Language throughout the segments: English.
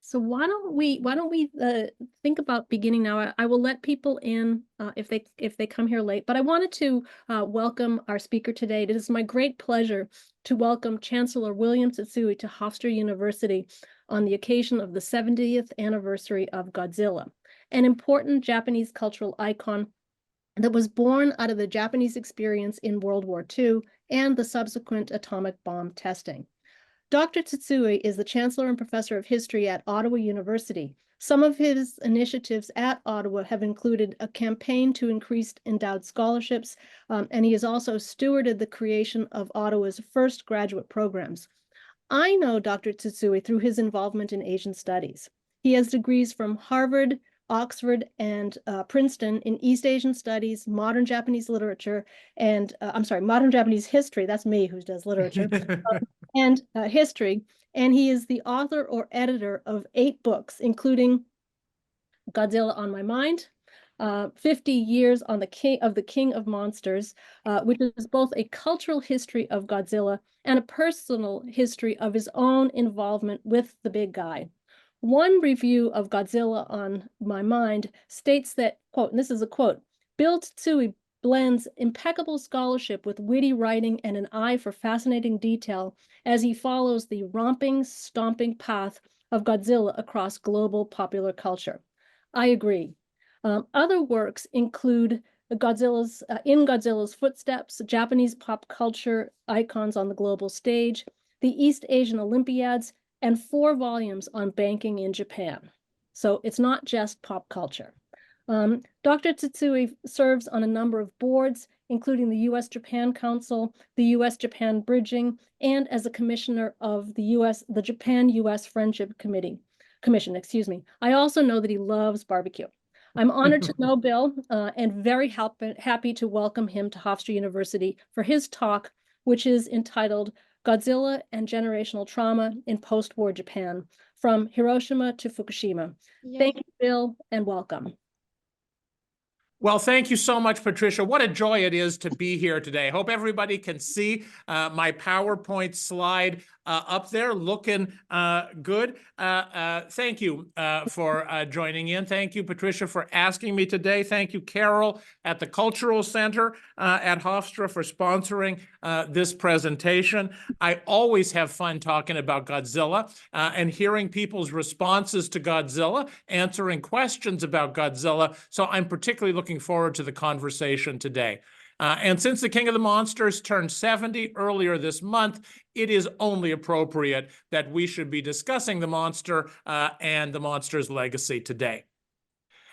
So why don't we think about beginning now? I will let people in if they come here late, but I wanted to welcome our speaker today. It is my great pleasure to welcome Chancellor William Tsutsui to Hofstra University on the occasion of the 70th anniversary of Godzilla, an important Japanese cultural icon that was born out of the Japanese experience in World War II and the subsequent atomic bomb testing. Dr. Tsutsui is the Chancellor and Professor of History at Ottawa University. Some of his initiatives at Ottawa have included a campaign to increase endowed scholarships, and he has also stewarded the creation of Ottawa's first graduate programs. I know Dr. Tsutsui through his involvement in Asian studies. He has degrees from Harvard, Oxford, and Princeton in East Asian studies, modern Japanese literature, and modern Japanese history. That's me who does literature. And history, and he is the author or editor of 8 books, including Godzilla on My Mind, 50 Years on the King of Monsters, which is both a cultural history of Godzilla and a personal history of his own involvement with the big guy. One review of Godzilla on My Mind states that, quote, and this is a quote, Bill Tsutsui blends impeccable scholarship with witty writing and an eye for fascinating detail as he follows the romping, stomping path of Godzilla across global popular culture. I agree. Other works include In Godzilla's Footsteps, Japanese pop culture icons on the global stage, the East Asian Olympiads, and 4 volumes on banking in Japan. So it's not just pop culture. Dr. Tsutsui serves on a number of boards, including the U.S.-Japan Council, the U.S.-Japan Bridging, and as a commissioner of the Japan-U.S. Friendship Commission. I also know that he loves barbecue. I'm honored to know Bill and very happy to welcome him to Hofstra University for his talk, which is entitled Godzilla and Generational Trauma in Post-War Japan, from Hiroshima to Fukushima. Yay. Thank you, Bill, and welcome. Well, thank you so much, Patricia. What a joy it is to be here today. Hope everybody can see my PowerPoint slide up there, looking good. Thank you for joining in. Thank you, Patricia, for asking me today. Thank you, Carol, at the Cultural Center at Hofstra for sponsoring this presentation. I always have fun talking about Godzilla and hearing people's responses to Godzilla, answering questions about Godzilla. So I'm particularly looking forward to the conversation today. And since the King of the Monsters turned 70 earlier this month, it is only appropriate that we should be discussing the monster and the monster's legacy today.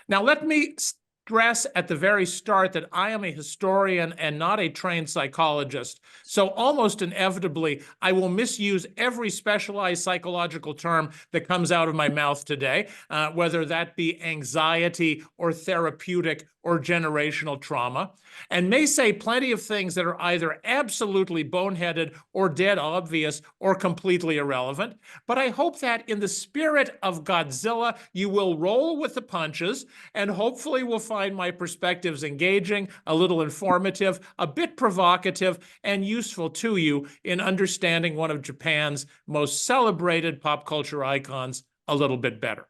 Now, let me stress at the very start that I am a historian and not a trained psychologist. So almost inevitably, I will misuse every specialized psychological term that comes out of my mouth today, whether that be anxiety or therapeutic or generational trauma, and may say plenty of things that are either absolutely boneheaded or dead obvious or completely irrelevant. But I hope that in the spirit of Godzilla, you will roll with the punches and hopefully will find my perspectives engaging, a little informative, a bit provocative, and useful to you in understanding one of Japan's most celebrated pop culture icons a little bit better.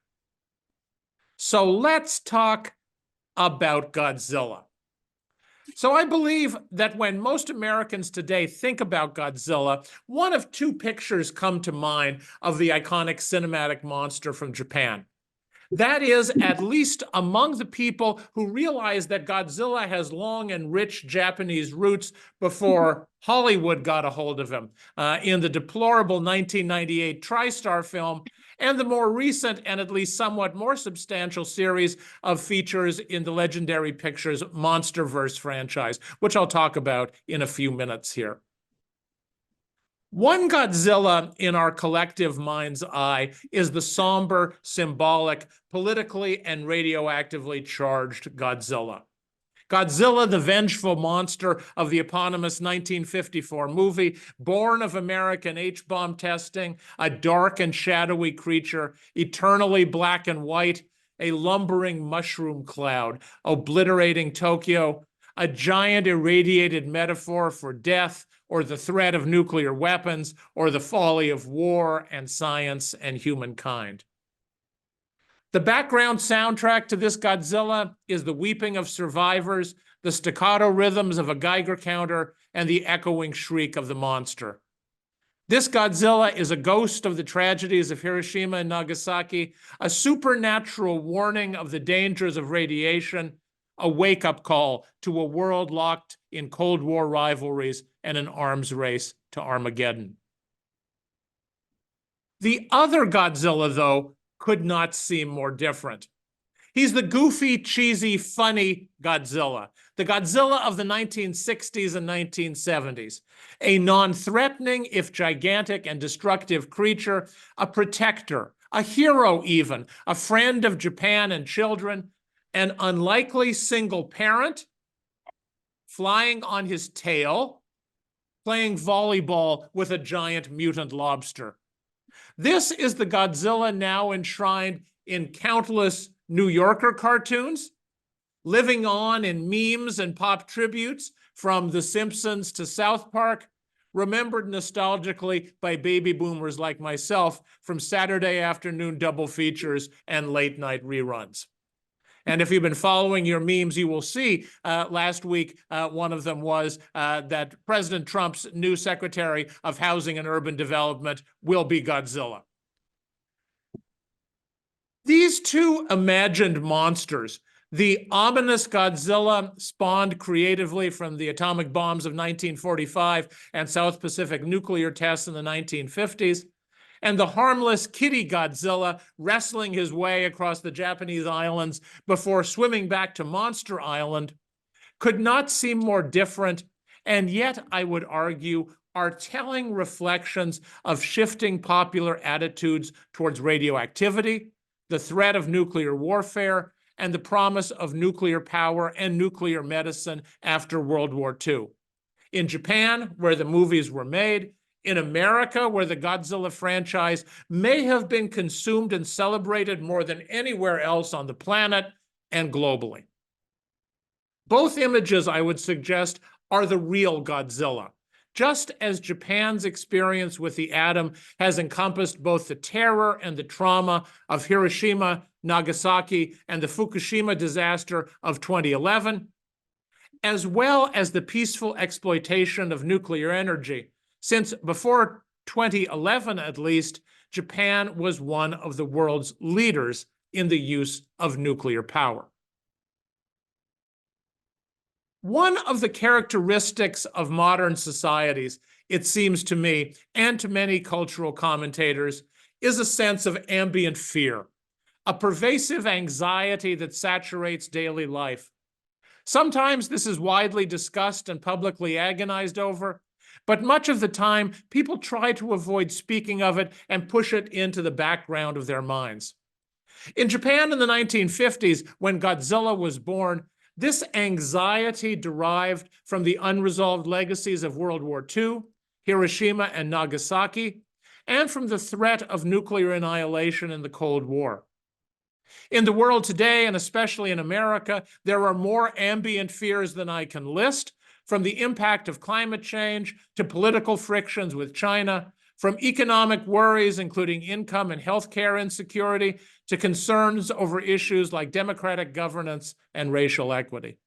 So let's talk about Godzilla. So I believe that when most Americans today think about Godzilla, one of 2 pictures come to mind of the iconic cinematic monster from Japan. That is, at least among the people who realize that Godzilla has long and rich Japanese roots before Hollywood got a hold of him in the deplorable 1998 TriStar film, and the more recent and at least somewhat more substantial series of features in the Legendary Pictures MonsterVerse franchise, which I'll talk about in a few minutes here. One Godzilla in our collective mind's eye is the somber, symbolic, politically and radioactively charged Godzilla. Godzilla, the vengeful monster of the eponymous 1954 movie, born of American H-bomb testing, a dark and shadowy creature, eternally black and white, a lumbering mushroom cloud, obliterating Tokyo, a giant irradiated metaphor for death, or the threat of nuclear weapons, or the folly of war and science and humankind. The background soundtrack to this Godzilla is the weeping of survivors, the staccato rhythms of a Geiger counter, and the echoing shriek of the monster. This Godzilla is a ghost of the tragedies of Hiroshima and Nagasaki, a supernatural warning of the dangers of radiation, a wake-up call to a world locked in Cold War rivalries and an arms race to Armageddon. The other Godzilla, though, could not seem more different. He's the goofy, cheesy, funny Godzilla, the Godzilla of the 1960s and 1970s, a non-threatening, if gigantic and destructive creature, a protector, a hero even, a friend of Japan and children, an unlikely single parent, flying on his tail, playing volleyball with a giant mutant lobster. This is the Godzilla now enshrined in countless New Yorker cartoons, living on in memes and pop tributes from The Simpsons to South Park, remembered nostalgically by baby boomers like myself from Saturday afternoon double features and late night reruns. And if you've been following your memes, you will see last week, one of them was that President Trump's new Secretary of Housing and Urban Development will be Godzilla. These two imagined monsters, the ominous Godzilla spawned creatively from the atomic bombs of 1945 and South Pacific nuclear tests in the 1950s, and the harmless kitty Godzilla wrestling his way across the Japanese islands before swimming back to Monster Island, could not seem more different, and yet, I would argue, are telling reflections of shifting popular attitudes towards radioactivity, the threat of nuclear warfare, and the promise of nuclear power and nuclear medicine after World War II. In Japan, where the movies were made, in America, where the Godzilla franchise may have been consumed and celebrated more than anywhere else on the planet and globally. Both images, I would suggest, are the real Godzilla. Just as Japan's experience with the atom has encompassed both the terror and the trauma of Hiroshima, Nagasaki, and the Fukushima disaster of 2011, as well as the peaceful exploitation of nuclear energy, since before 2011 at least, Japan was one of the world's leaders in the use of nuclear power. One of the characteristics of modern societies, it seems to me, and to many cultural commentators, is a sense of ambient fear, a pervasive anxiety that saturates daily life. Sometimes this is widely discussed and publicly agonized over, but much of the time, people try to avoid speaking of it and push it into the background of their minds. In Japan in the 1950s, when Godzilla was born, this anxiety derived from the unresolved legacies of World War II, Hiroshima and Nagasaki, and from the threat of nuclear annihilation in the Cold War. In the world today, and especially in America, there are more ambient fears than I can list, from the impact of climate change to political frictions with China, from economic worries, including income and healthcare insecurity, to concerns over issues like democratic governance and racial equity.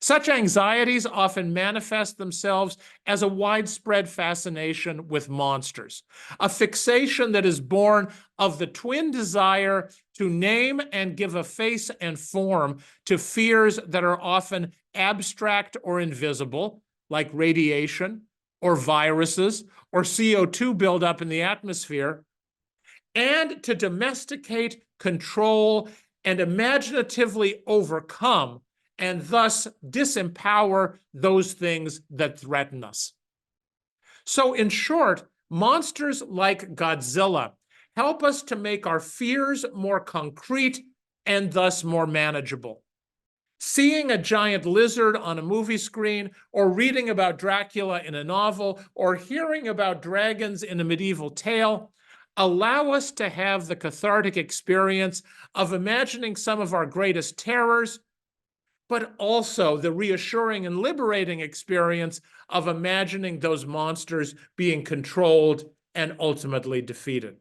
Such anxieties often manifest themselves as a widespread fascination with monsters, a fixation that is born of the twin desire to name and give a face and form to fears that are often abstract or invisible, like radiation or viruses or CO2 buildup in the atmosphere, and to domesticate, control, and imaginatively overcome and thus disempower those things that threaten us. So in short, monsters like Godzilla help us to make our fears more concrete and thus more manageable. Seeing a giant lizard on a movie screen, or reading about Dracula in a novel, or hearing about dragons in a medieval tale allow us to have the cathartic experience of imagining some of our greatest terrors, but also the reassuring and liberating experience of imagining those monsters being controlled and ultimately defeated.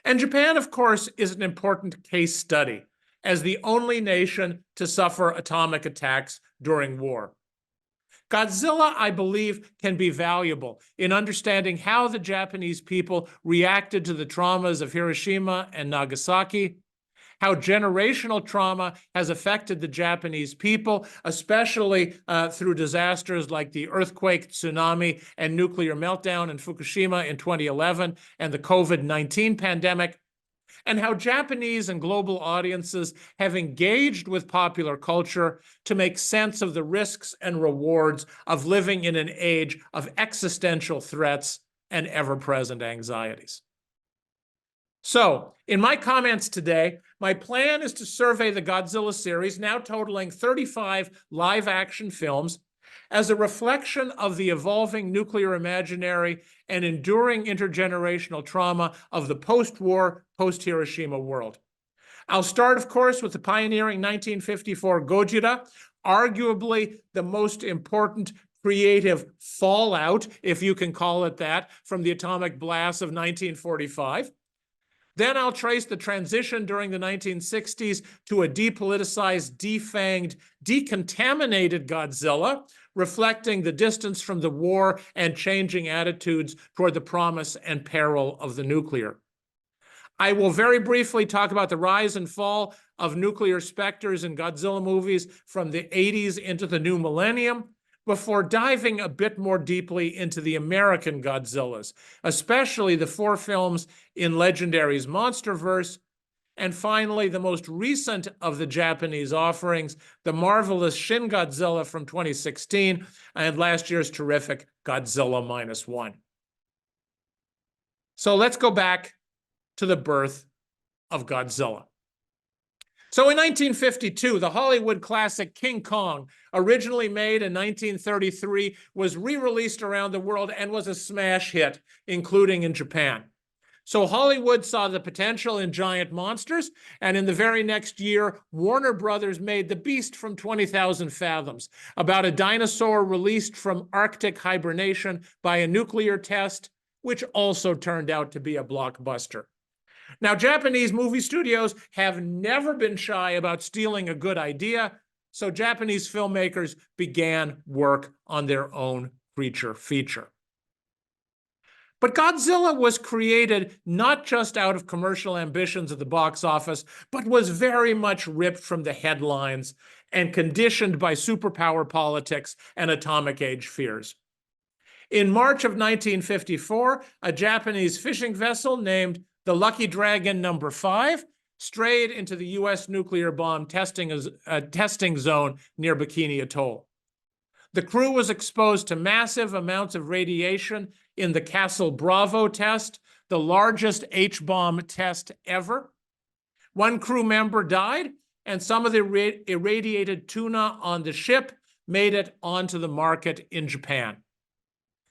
And Japan, of course, is an important case study as the only nation to suffer atomic attacks during war. Godzilla, I believe, can be valuable in understanding how the Japanese people reacted to the traumas of Hiroshima and Nagasaki, how generational trauma has affected the Japanese people, especially through disasters like the earthquake, tsunami, and nuclear meltdown in Fukushima in 2011 and the COVID-19 pandemic, and how Japanese and global audiences have engaged with popular culture to make sense of the risks and rewards of living in an age of existential threats and ever-present anxieties. So, in my comments today, my plan is to survey the Godzilla series, now totaling 35 live-action films, as a reflection of the evolving nuclear imaginary and enduring intergenerational trauma of the post-war, post-Hiroshima world. I'll start, of course, with the pioneering 1954 Gojira, arguably the most important creative fallout, if you can call it that, from the atomic blast of 1945. Then I'll trace the transition during the 1960s to a depoliticized, defanged, decontaminated Godzilla, reflecting the distance from the war and changing attitudes toward the promise and peril of the nuclear. I will very briefly talk about the rise and fall of nuclear specters in Godzilla movies from the 80s into the new millennium, before diving a bit more deeply into the American Godzillas, especially the 4 films in Legendary's MonsterVerse, and finally, the most recent of the Japanese offerings, the marvelous Shin Godzilla from 2016, and last year's terrific Godzilla -1. So let's go back to the birth of Godzilla. So in 1952, the Hollywood classic King Kong, originally made in 1933, was re-released around the world and was a smash hit, including in Japan. So Hollywood saw the potential in giant monsters, and in the very next year, Warner Brothers made The Beast from 20,000 Fathoms, about a dinosaur released from Arctic hibernation by a nuclear test, which also turned out to be a blockbuster. Now, Japanese movie studios have never been shy about stealing a good idea, so Japanese filmmakers began work on their own creature feature. But Godzilla was created not just out of commercial ambitions at the box office, but was very much ripped from the headlines and conditioned by superpower politics and atomic age fears. In March of 1954, a Japanese fishing vessel named the Lucky Dragon No. 5 strayed into the U.S. nuclear bomb testing zone near Bikini Atoll. The crew was exposed to massive amounts of radiation in the Castle Bravo test, the largest H-bomb test ever. One crew member died, and some of the irradiated tuna on the ship made it onto the market in Japan.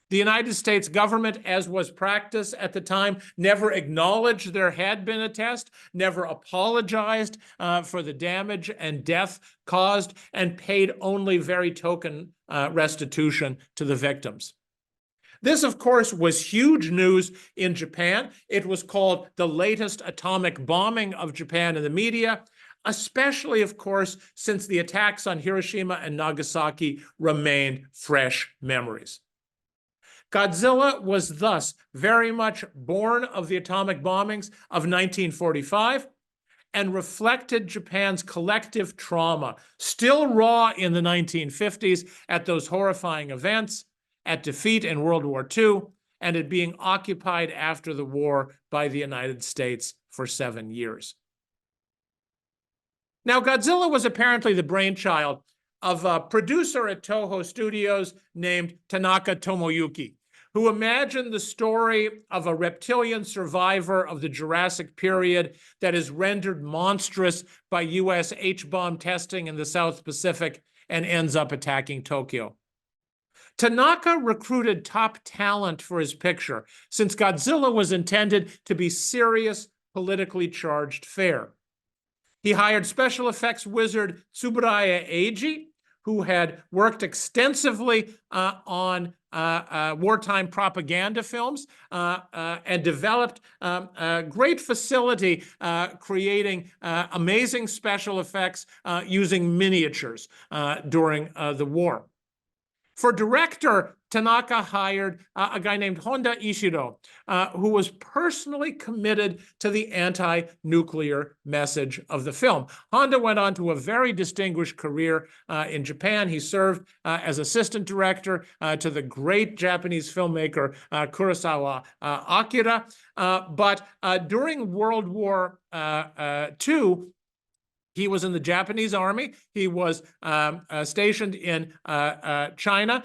The United States government, as was practice at the time, never acknowledged there had been a test, never apologized for the damage and death caused, and paid only very token restitution to the victims. This, of course, was huge news in Japan. It was called the latest atomic bombing of Japan in the media, especially, of course, since the attacks on Hiroshima and Nagasaki remained fresh memories. Godzilla was thus very much born of the atomic bombings of 1945 and reflected Japan's collective trauma, still raw in the 1950s at those horrifying events, at defeat in World War II, and at being occupied after the war by the United States for 7 years. Now, Godzilla was apparently the brainchild of a producer at Toho Studios named Tanaka Tomoyuki, who imagined the story of a reptilian survivor of the Jurassic period that is rendered monstrous by U.S. H-bomb testing in the South Pacific and ends up attacking Tokyo. Tanaka recruited top talent for his picture, since Godzilla was intended to be serious, politically charged fare. He hired special effects wizard Tsuburaya Eiji, who had worked extensively on wartime propaganda films and developed a great facility creating amazing special effects using miniatures during the war. For director, Tanaka hired a guy named Honda Ishiro, who was personally committed to the anti-nuclear message of the film. Honda went on to a very distinguished career in Japan. He served as assistant director to the great Japanese filmmaker Kurosawa Akira. But during World War II, he was in the Japanese army. He was stationed in China.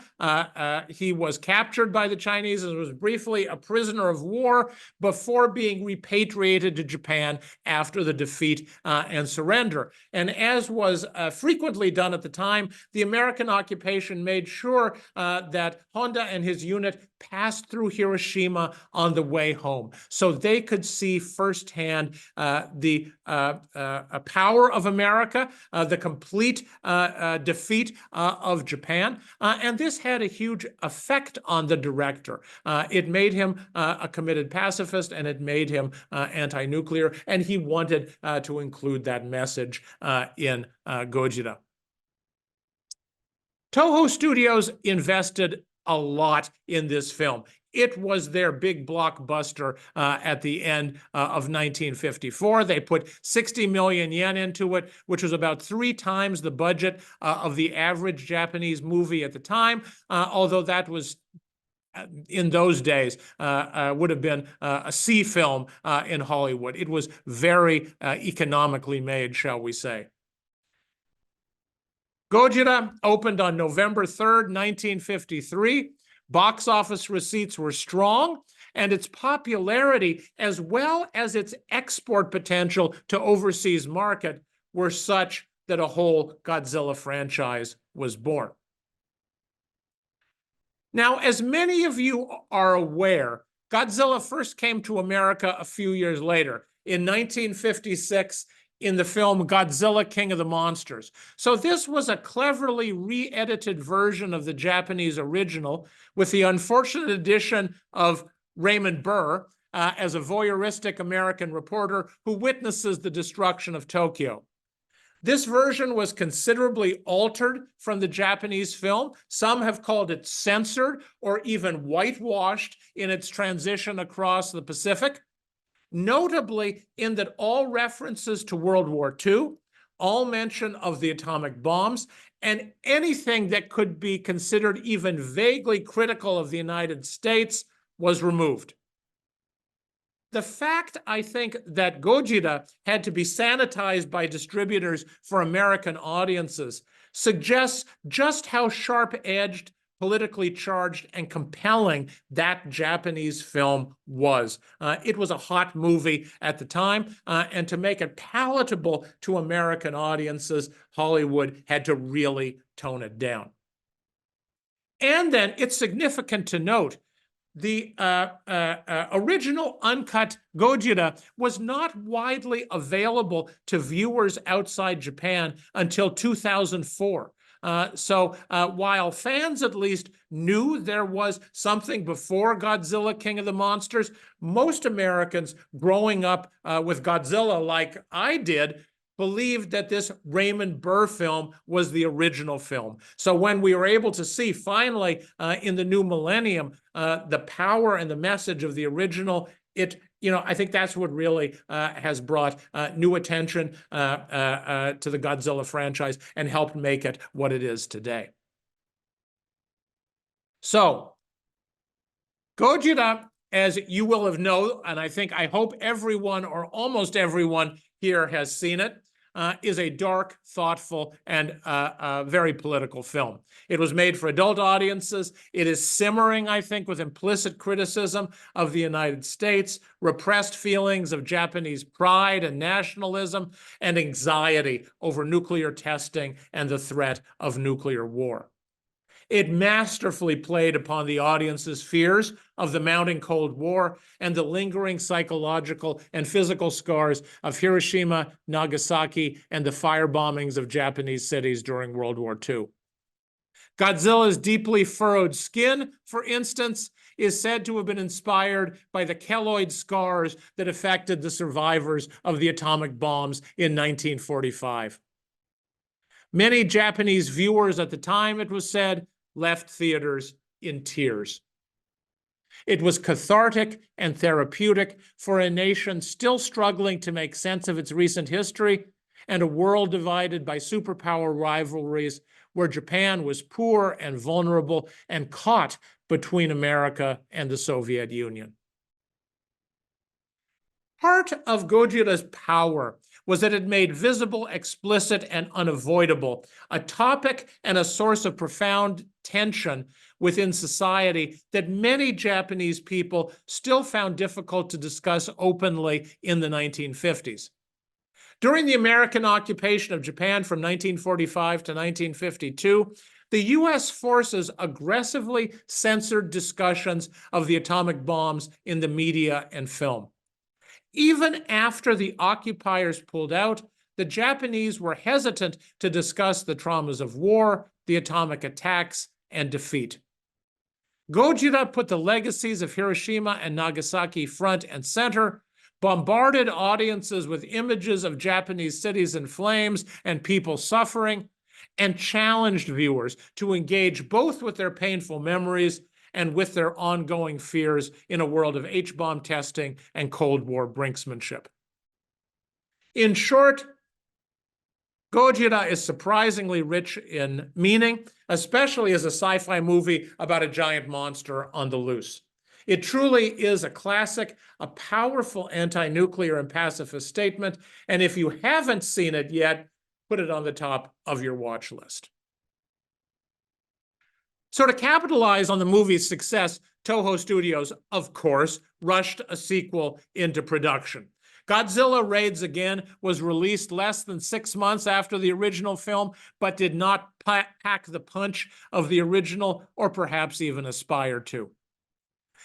He was captured by the Chinese and was briefly a prisoner of war before being repatriated to Japan after the defeat and surrender. And as was frequently done at the time, the American occupation made sure that Honda and his unit passed through Hiroshima on the way home, so they could see firsthand the power of America, the complete defeat of Japan. And this had a huge effect on the director. It made him a committed pacifist, and it made him anti-nuclear, and he wanted to include that message in Gojira. Toho Studios invested a lot in this film. It was their big blockbuster at the end of 1954. They put 60 million yen into it, which was about 3 times the budget of the average Japanese movie at the time, although that was in those days would have been a C film in Hollywood. It was very economically made, shall we say. Gojira opened on November 3rd, 1953. Box office receipts were strong, and its popularity, as well as its export potential to overseas market, were such that a whole Godzilla franchise was born. Now, as many of you are aware, Godzilla first came to America a few years later, in 1956, in the film Godzilla, King of the Monsters. So this was a cleverly re-edited version of the Japanese original, with the unfortunate addition of Raymond Burr as a voyeuristic American reporter who witnesses the destruction of Tokyo. This version was considerably altered from the Japanese film. Some have called it censored or even whitewashed in its transition across the Pacific. Notably in that all references to World War II, all mention of the atomic bombs, and anything that could be considered even vaguely critical of the United States was removed. The fact, I think, that Gojira had to be sanitized by distributors for American audiences suggests just how sharp-edged, politically charged, and compelling that Japanese film was. It was a hot movie at the time, and to make it palatable to American audiences, Hollywood had to really tone it down. And then it's significant to note the original uncut Gojira was not widely available to viewers outside Japan until 2004. So while fans at least knew there was something before Godzilla, King of the Monsters, most Americans growing up with Godzilla, like I did, believed that this Raymond Burr film was the original film. So when we were able to see finally in the new millennium the power and the message of the original, I think that's what really has brought new attention to the Godzilla franchise and helped make it what it is today. So, Gojira, as you will have known, and I hope everyone or almost everyone here has seen it, is a dark, thoughtful, and very political film. It was made for adult audiences. It is simmering, I think, with implicit criticism of the United States, repressed feelings of Japanese pride and nationalism, and anxiety over nuclear testing and the threat of nuclear war. It masterfully played upon the audience's fears of the mounting Cold War and the lingering psychological and physical scars of Hiroshima, Nagasaki, and the fire bombings of Japanese cities during World War II. Godzilla's deeply furrowed skin, for instance, is said to have been inspired by the keloid scars that affected the survivors of the atomic bombs in 1945. Many Japanese viewers at the time, it was said, left theaters in tears. It was cathartic and therapeutic for a nation still struggling to make sense of its recent history and a world divided by superpower rivalries where Japan was poor and vulnerable and caught between America and the Soviet Union. Part of Gojira's power was that it made visible, explicit, and unavoidable a topic and a source of profound tension within society that many Japanese people still found difficult to discuss openly in the 1950s. During the American occupation of Japan from 1945 to 1952, the US forces aggressively censored discussions of the atomic bombs in the media and film. Even after the occupiers pulled out, the Japanese were hesitant to discuss the traumas of war, the atomic attacks, and defeat. Gojira put the legacies of Hiroshima and Nagasaki front and center, bombarded audiences with images of Japanese cities in flames and people suffering, and challenged viewers to engage both with their painful memories and with their ongoing fears in a world of H-bomb testing and Cold War brinksmanship. In short, Gojira is surprisingly rich in meaning, especially as a sci-fi movie about a giant monster on the loose. It truly is a classic, a powerful anti-nuclear and pacifist statement, and if you haven't seen it yet, put it on the top of your watch list. So to capitalize on the movie's success, Toho Studios, of course, rushed a sequel into production. Godzilla Raids Again was released less than 6 months after the original film, but did not pack the punch of the original or perhaps even aspire to.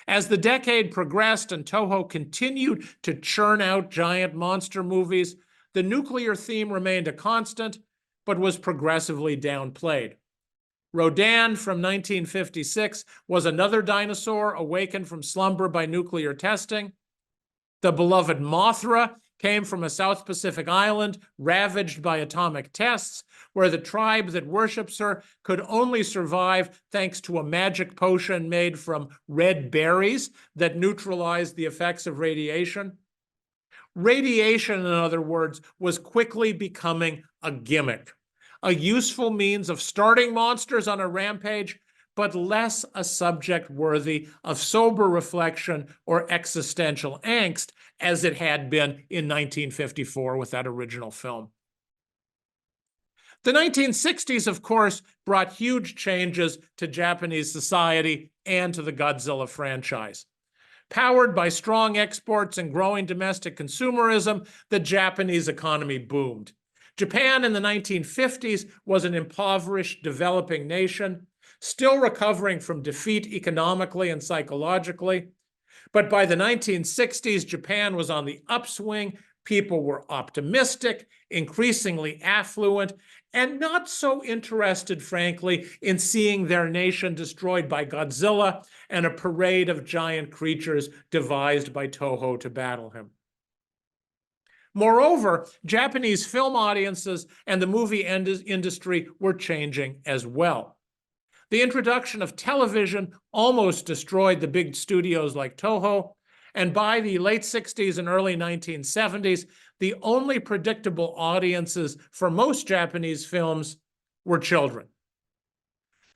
As the decade progressed and Toho continued to churn out giant monster movies, the nuclear theme remained a constant, but was progressively downplayed. Rodan from 1956 was another dinosaur awakened from slumber by nuclear testing. The beloved Mothra came from a South Pacific island ravaged by atomic tests, where the tribe that worships her could only survive thanks to a magic potion made from red berries that neutralized the effects of radiation. Radiation, in other words, was quickly becoming a gimmick, a useful means of starting monsters on a rampage, but less a subject worthy of sober reflection or existential angst as it had been in 1954 with that original film. The 1960s, of course, brought huge changes to Japanese society and to the Godzilla franchise. Powered by strong exports and growing domestic consumerism, the Japanese economy boomed. Japan in the 1950s was an impoverished, developing nation, still recovering from defeat economically and psychologically. But by the 1960s, Japan was on the upswing. People were optimistic, increasingly affluent, and not so interested, frankly, in seeing their nation destroyed by Godzilla and a parade of giant creatures devised by Toho to battle him. Moreover, Japanese film audiences and the movie industry were changing as well. The introduction of television almost destroyed the big studios like Toho, and by the late 60s and early 1970s, the only predictable audiences for most Japanese films were children.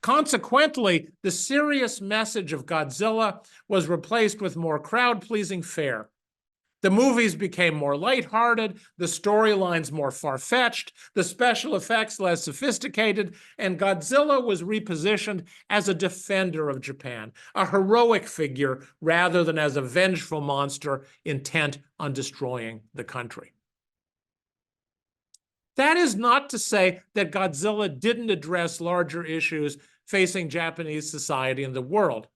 Consequently, the serious message of Godzilla was replaced with more crowd-pleasing fare. The movies became more lighthearted, the storylines more far-fetched, the special effects less sophisticated, and Godzilla was repositioned as a defender of Japan, a heroic figure rather than as a vengeful monster intent on destroying the country. That is not to say that Godzilla didn't address larger issues facing Japanese society and the world.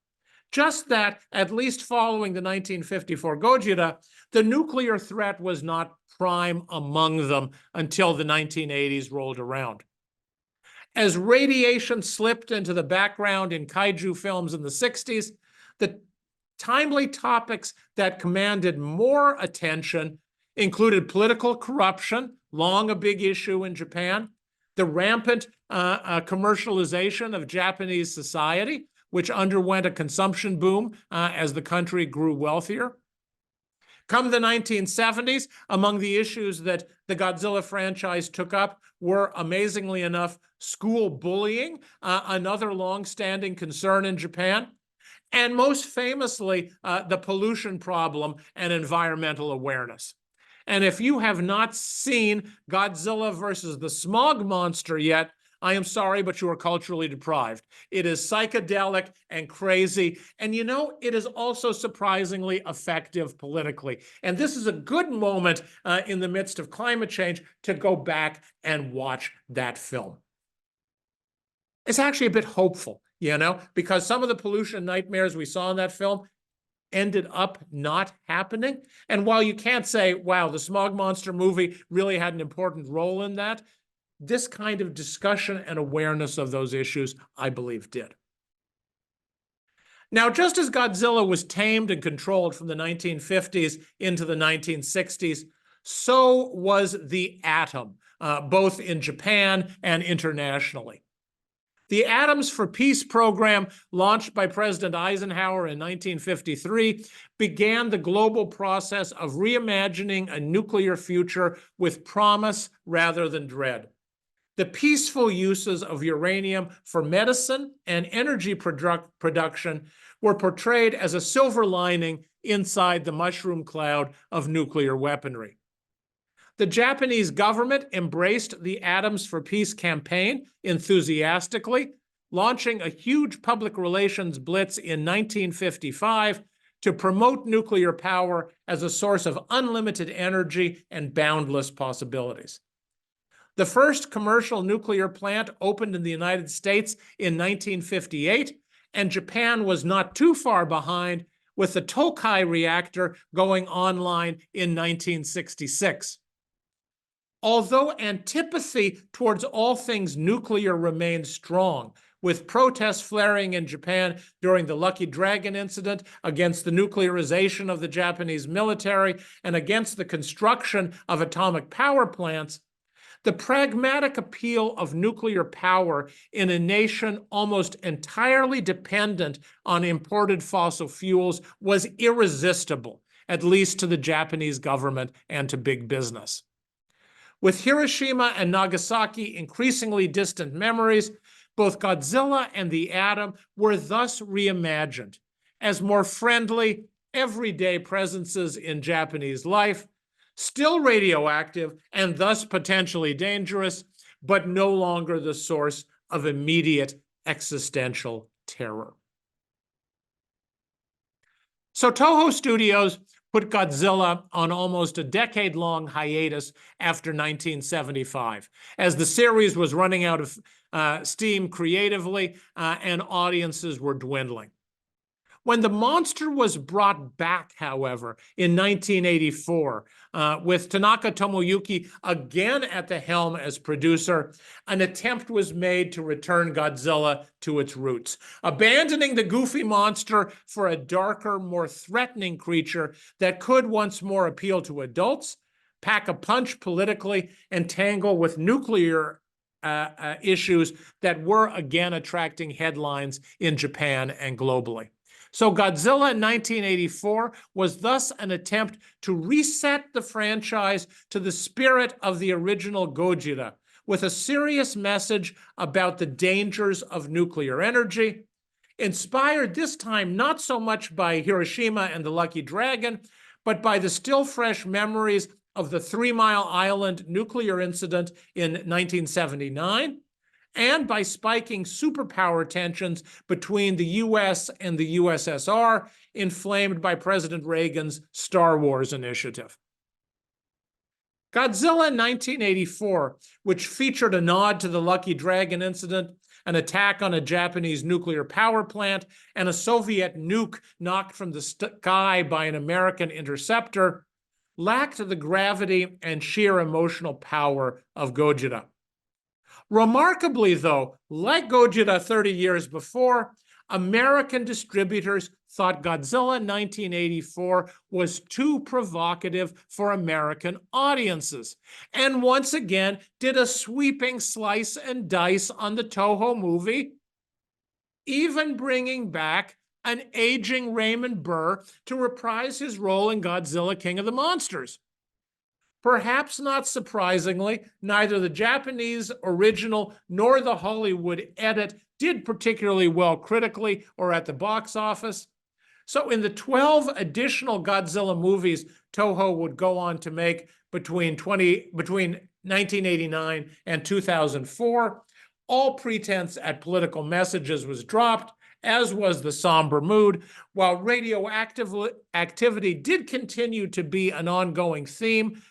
Just that, at least following the 1954 Gojira, the nuclear threat was not prime among them until the 1980s rolled around. As radiation slipped into the background in kaiju films in the 60s, the timely topics that commanded more attention included political corruption, long a big issue in Japan, the rampant commercialization of Japanese society, which underwent a consumption boom as the country grew wealthier. Come the 1970s, among the issues that the Godzilla franchise took up were, amazingly enough, school bullying, another long-standing concern in Japan, and most famously, the pollution problem and environmental awareness. And if you have not seen Godzilla versus the Smog Monster yet, I am sorry, but you are culturally deprived. It is psychedelic and crazy. And you know, it is also surprisingly effective politically. And this is a good moment in the midst of climate change to go back and watch that film. It's actually a bit hopeful, you know, because some of the pollution nightmares we saw in that film ended up not happening. And while you can't say, wow, the Smog Monster movie really had an important role in that, this kind of discussion and awareness of those issues, I believe, did. Now, just as Godzilla was tamed and controlled from the 1950s into the 1960s, so was the atom, both in Japan and internationally. The Atoms for Peace program, launched by President Eisenhower in 1953, began the global process of reimagining a nuclear future with promise rather than dread. The peaceful uses of uranium for medicine and energy production were portrayed as a silver lining inside the mushroom cloud of nuclear weaponry. The Japanese government embraced the Atoms for Peace campaign enthusiastically, launching a huge public relations blitz in 1955 to promote nuclear power as a source of unlimited energy and boundless possibilities. The first commercial nuclear plant opened in the United States in 1958, and Japan was not too far behind, with the Tokai reactor going online in 1966. Although antipathy towards all things nuclear remained strong, with protests flaring in Japan during the Lucky Dragon incident against the nuclearization of the Japanese military and against the construction of atomic power plants, the pragmatic appeal of nuclear power in a nation almost entirely dependent on imported fossil fuels was irresistible, at least to the Japanese government and to big business. With Hiroshima and Nagasaki increasingly distant memories, both Godzilla and the Atom were thus reimagined as more friendly, everyday presences in Japanese life, still radioactive and thus potentially dangerous, but no longer the source of immediate existential terror. So Toho Studios put Godzilla on almost a decade-long hiatus after 1975, as the series was running out of steam creatively and audiences were dwindling. When the monster was brought back, however, in 1984, with Tanaka Tomoyuki again at the helm as producer, an attempt was made to return Godzilla to its roots, abandoning the goofy monster for a darker, more threatening creature that could once more appeal to adults, pack a punch politically, and tangle with nuclear issues that were again attracting headlines in Japan and globally. So Godzilla in 1984 was thus an attempt to reset the franchise to the spirit of the original Gojira, with a serious message about the dangers of nuclear energy, inspired this time not so much by Hiroshima and the Lucky Dragon, but by the still fresh memories of the 3 Mile Island nuclear incident in 1979, and by spiking superpower tensions between the US and the USSR, inflamed by President Reagan's Star Wars initiative. Godzilla in 1984, which featured a nod to the Lucky Dragon incident, an attack on a Japanese nuclear power plant, and a Soviet nuke knocked from the sky by an American interceptor, lacked the gravity and sheer emotional power of Gojira. Remarkably, though, like Gojira 30 years before, American distributors thought Godzilla 1984 was too provocative for American audiences, and once again did a sweeping slice and dice on the Toho movie, even bringing back an aging Raymond Burr to reprise his role in Godzilla King of the Monsters. Perhaps not surprisingly, neither the Japanese original nor the Hollywood edit did particularly well critically or at the box office. So in the 12 additional Godzilla movies Toho would go on to make between 1989 and 2004, all pretense at political messages was dropped, as was the somber mood, while radioactive activity did continue to be an ongoing theme.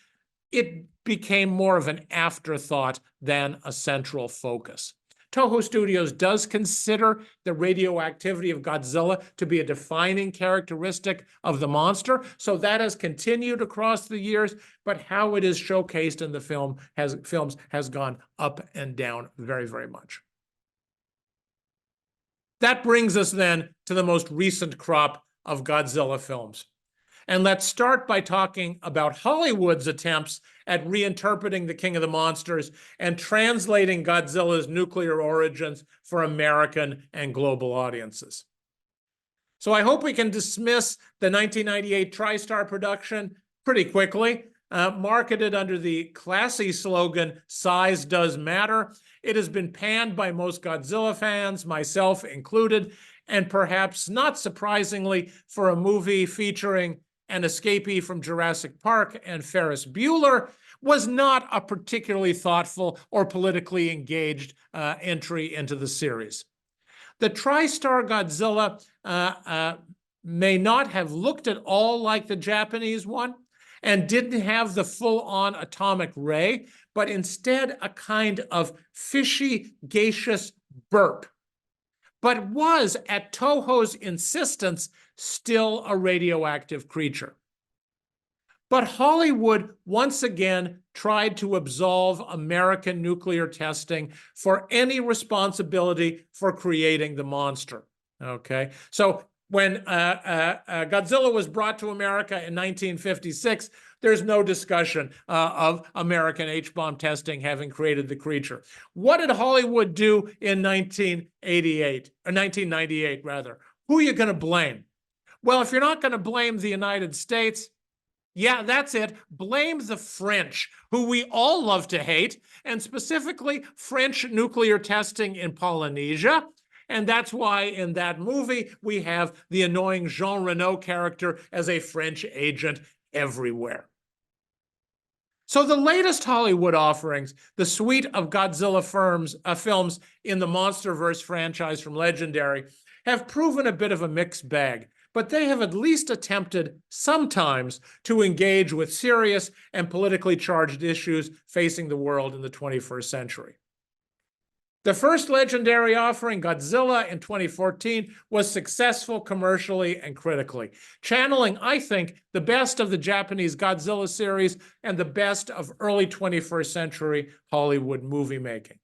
It became more of an afterthought than a central focus. Toho Studios does consider the radioactivity of Godzilla to be a defining characteristic of the monster, so that has continued across the years, but how it is showcased in the films has gone up and down very, very much. That brings us then to the most recent crop of Godzilla films. And let's start by talking about Hollywood's attempts at reinterpreting the King of the Monsters and translating Godzilla's nuclear origins for American and global audiences. So I hope we can dismiss the 1998 TriStar production pretty quickly. Marketed under the classy slogan, "Size Does Matter," it has been panned by most Godzilla fans, myself included, and perhaps not surprisingly, for a movie featuring an escapee from Jurassic Park and Ferris Bueller, was not a particularly thoughtful or politically engaged entry into the series. The TriStar Godzilla may not have looked at all like the Japanese one and didn't have the full-on atomic ray, but instead a kind of fishy, gaseous burp, but was, at Toho's insistence, still a radioactive creature. But Hollywood once again tried to absolve American nuclear testing for any responsibility for creating the monster. Okay, so when Godzilla was brought to America in 1956, there's no discussion of American H-bomb testing having created the creature. What did Hollywood do in 1998 rather? Who are you going to blame? Well, if you're not going to blame the United States, yeah, that's it. Blame the French, who we all love to hate, and specifically French nuclear testing in Polynesia. And that's why in that movie, we have the annoying Jean Reno character as a French agent everywhere. So the latest Hollywood offerings, the suite of Godzilla films in the MonsterVerse franchise from Legendary, have proven a bit of a mixed bag, but they have at least attempted sometimes to engage with serious and politically charged issues facing the world in the 21st century. The first Legendary offering, Godzilla in 2014, was successful commercially and critically, channeling, I think, the best of the Japanese Godzilla series and the best of early 21st century Hollywood movie making.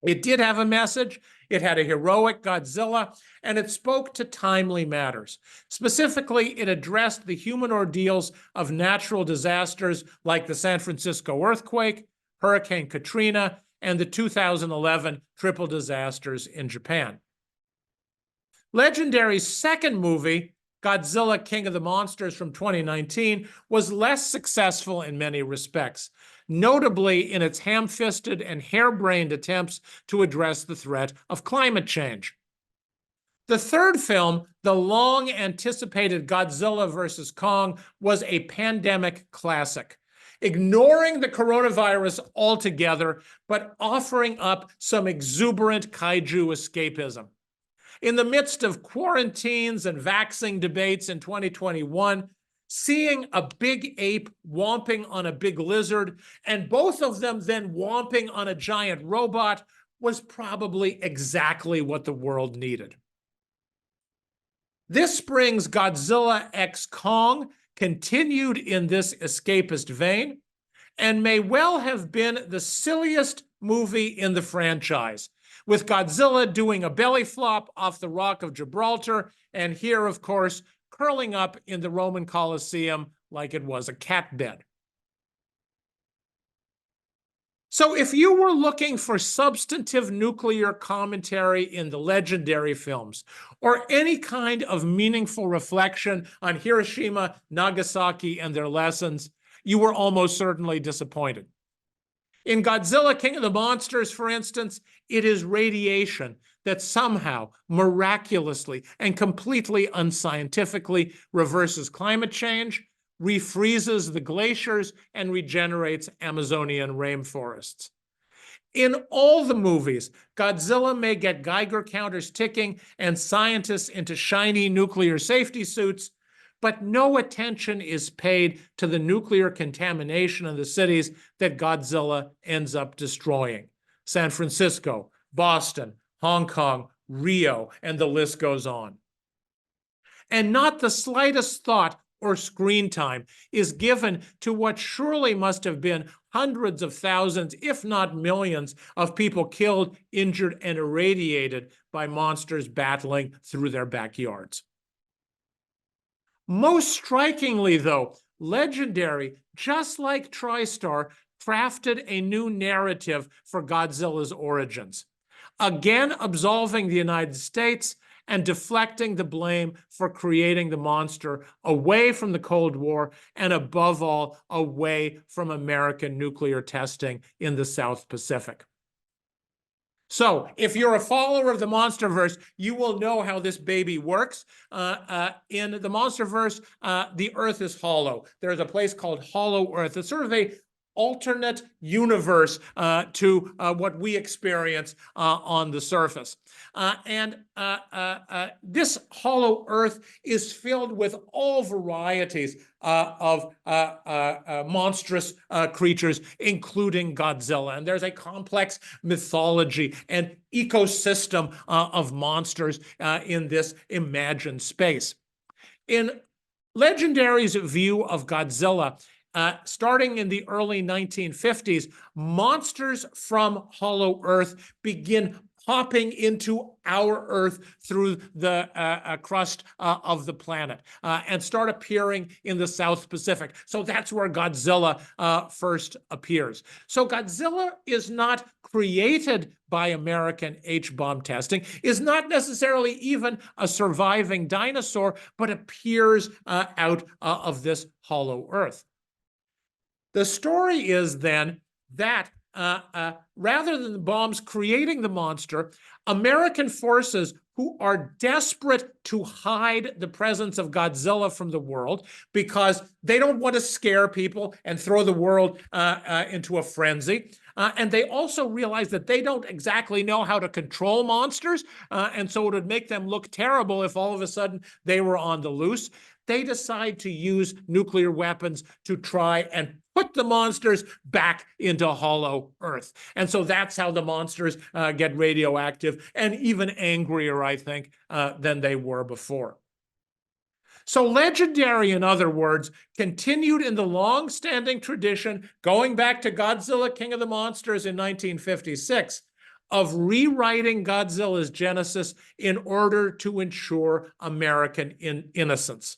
It did have a message, it had a heroic Godzilla, and it spoke to timely matters. Specifically, it addressed the human ordeals of natural disasters like the San Francisco earthquake, Hurricane Katrina, and the 2011 triple disasters in Japan. Legendary's second movie, Godzilla King of the Monsters from 2019, was less successful in many respects, notably in its ham-fisted and harebrained attempts to address the threat of climate change. The third film, the long-anticipated Godzilla vs. Kong, was a pandemic classic, ignoring the coronavirus altogether, but offering up some exuberant kaiju escapism. In the midst of quarantines and vaxxing debates in 2021, seeing a big ape whomping on a big lizard, and both of them then whomping on a giant robot, was probably exactly what the world needed. This spring's Godzilla x Kong continued in this escapist vein, and may well have been the silliest movie in the franchise, with Godzilla doing a belly flop off the Rock of Gibraltar, and here, of course, curling up in the Roman Colosseum like it was a cat bed. So if you were looking for substantive nuclear commentary in the legendary films, or any kind of meaningful reflection on Hiroshima, Nagasaki, and their lessons, you were almost certainly disappointed. In Godzilla, King of the Monsters, for instance, it is radiation that somehow, miraculously, and completely unscientifically reverses climate change, refreezes the glaciers, and regenerates Amazonian rainforests. In all the movies, Godzilla may get Geiger counters ticking and scientists into shiny nuclear safety suits, but no attention is paid to the nuclear contamination of the cities that Godzilla ends up destroying. San Francisco, Boston, Hong Kong, Rio, and the list goes on. And not the slightest thought or screen time is given to what surely must have been hundreds of thousands, if not millions, of people killed, injured, and irradiated by monsters battling through their backyards. Most strikingly, though, Legendary, just like TriStar, crafted a new narrative for Godzilla's origins, again absolving the United States and deflecting the blame for creating the monster away from the Cold War and, above all, away from American nuclear testing in the South Pacific. So if you're a follower of the Monsterverse, you will know how this baby works. In the Monsterverse, the Earth is hollow. There's a place called Hollow Earth. It's sort of a alternate universe to what we experience on the surface. This hollow Earth is filled with all varieties of monstrous creatures, including Godzilla. And there's a complex mythology and ecosystem of monsters in this imagined space. In Legendary's view of Godzilla, starting in the early 1950s, monsters from Hollow Earth begin popping into our Earth through the crust of the planet and start appearing in the South Pacific. So that's where Godzilla first appears. So Godzilla is not created by American H-bomb testing, is not necessarily even a surviving dinosaur, but appears out of this Hollow Earth. The story is then that rather than the bombs creating the monster, American forces who are desperate to hide the presence of Godzilla from the world because they don't want to scare people and throw the world into a frenzy. And they also realize that they don't exactly know how to control monsters. And so it would make them look terrible if all of a sudden they were on the loose. They decide to use nuclear weapons to try and put the monsters back into Hollow Earth. And so that's how the monsters get radioactive and even angrier, I think, than they were before. So Legendary, in other words, continued in the long-standing tradition, going back to Godzilla, King of the Monsters in 1956, of rewriting Godzilla's genesis in order to ensure American innocence.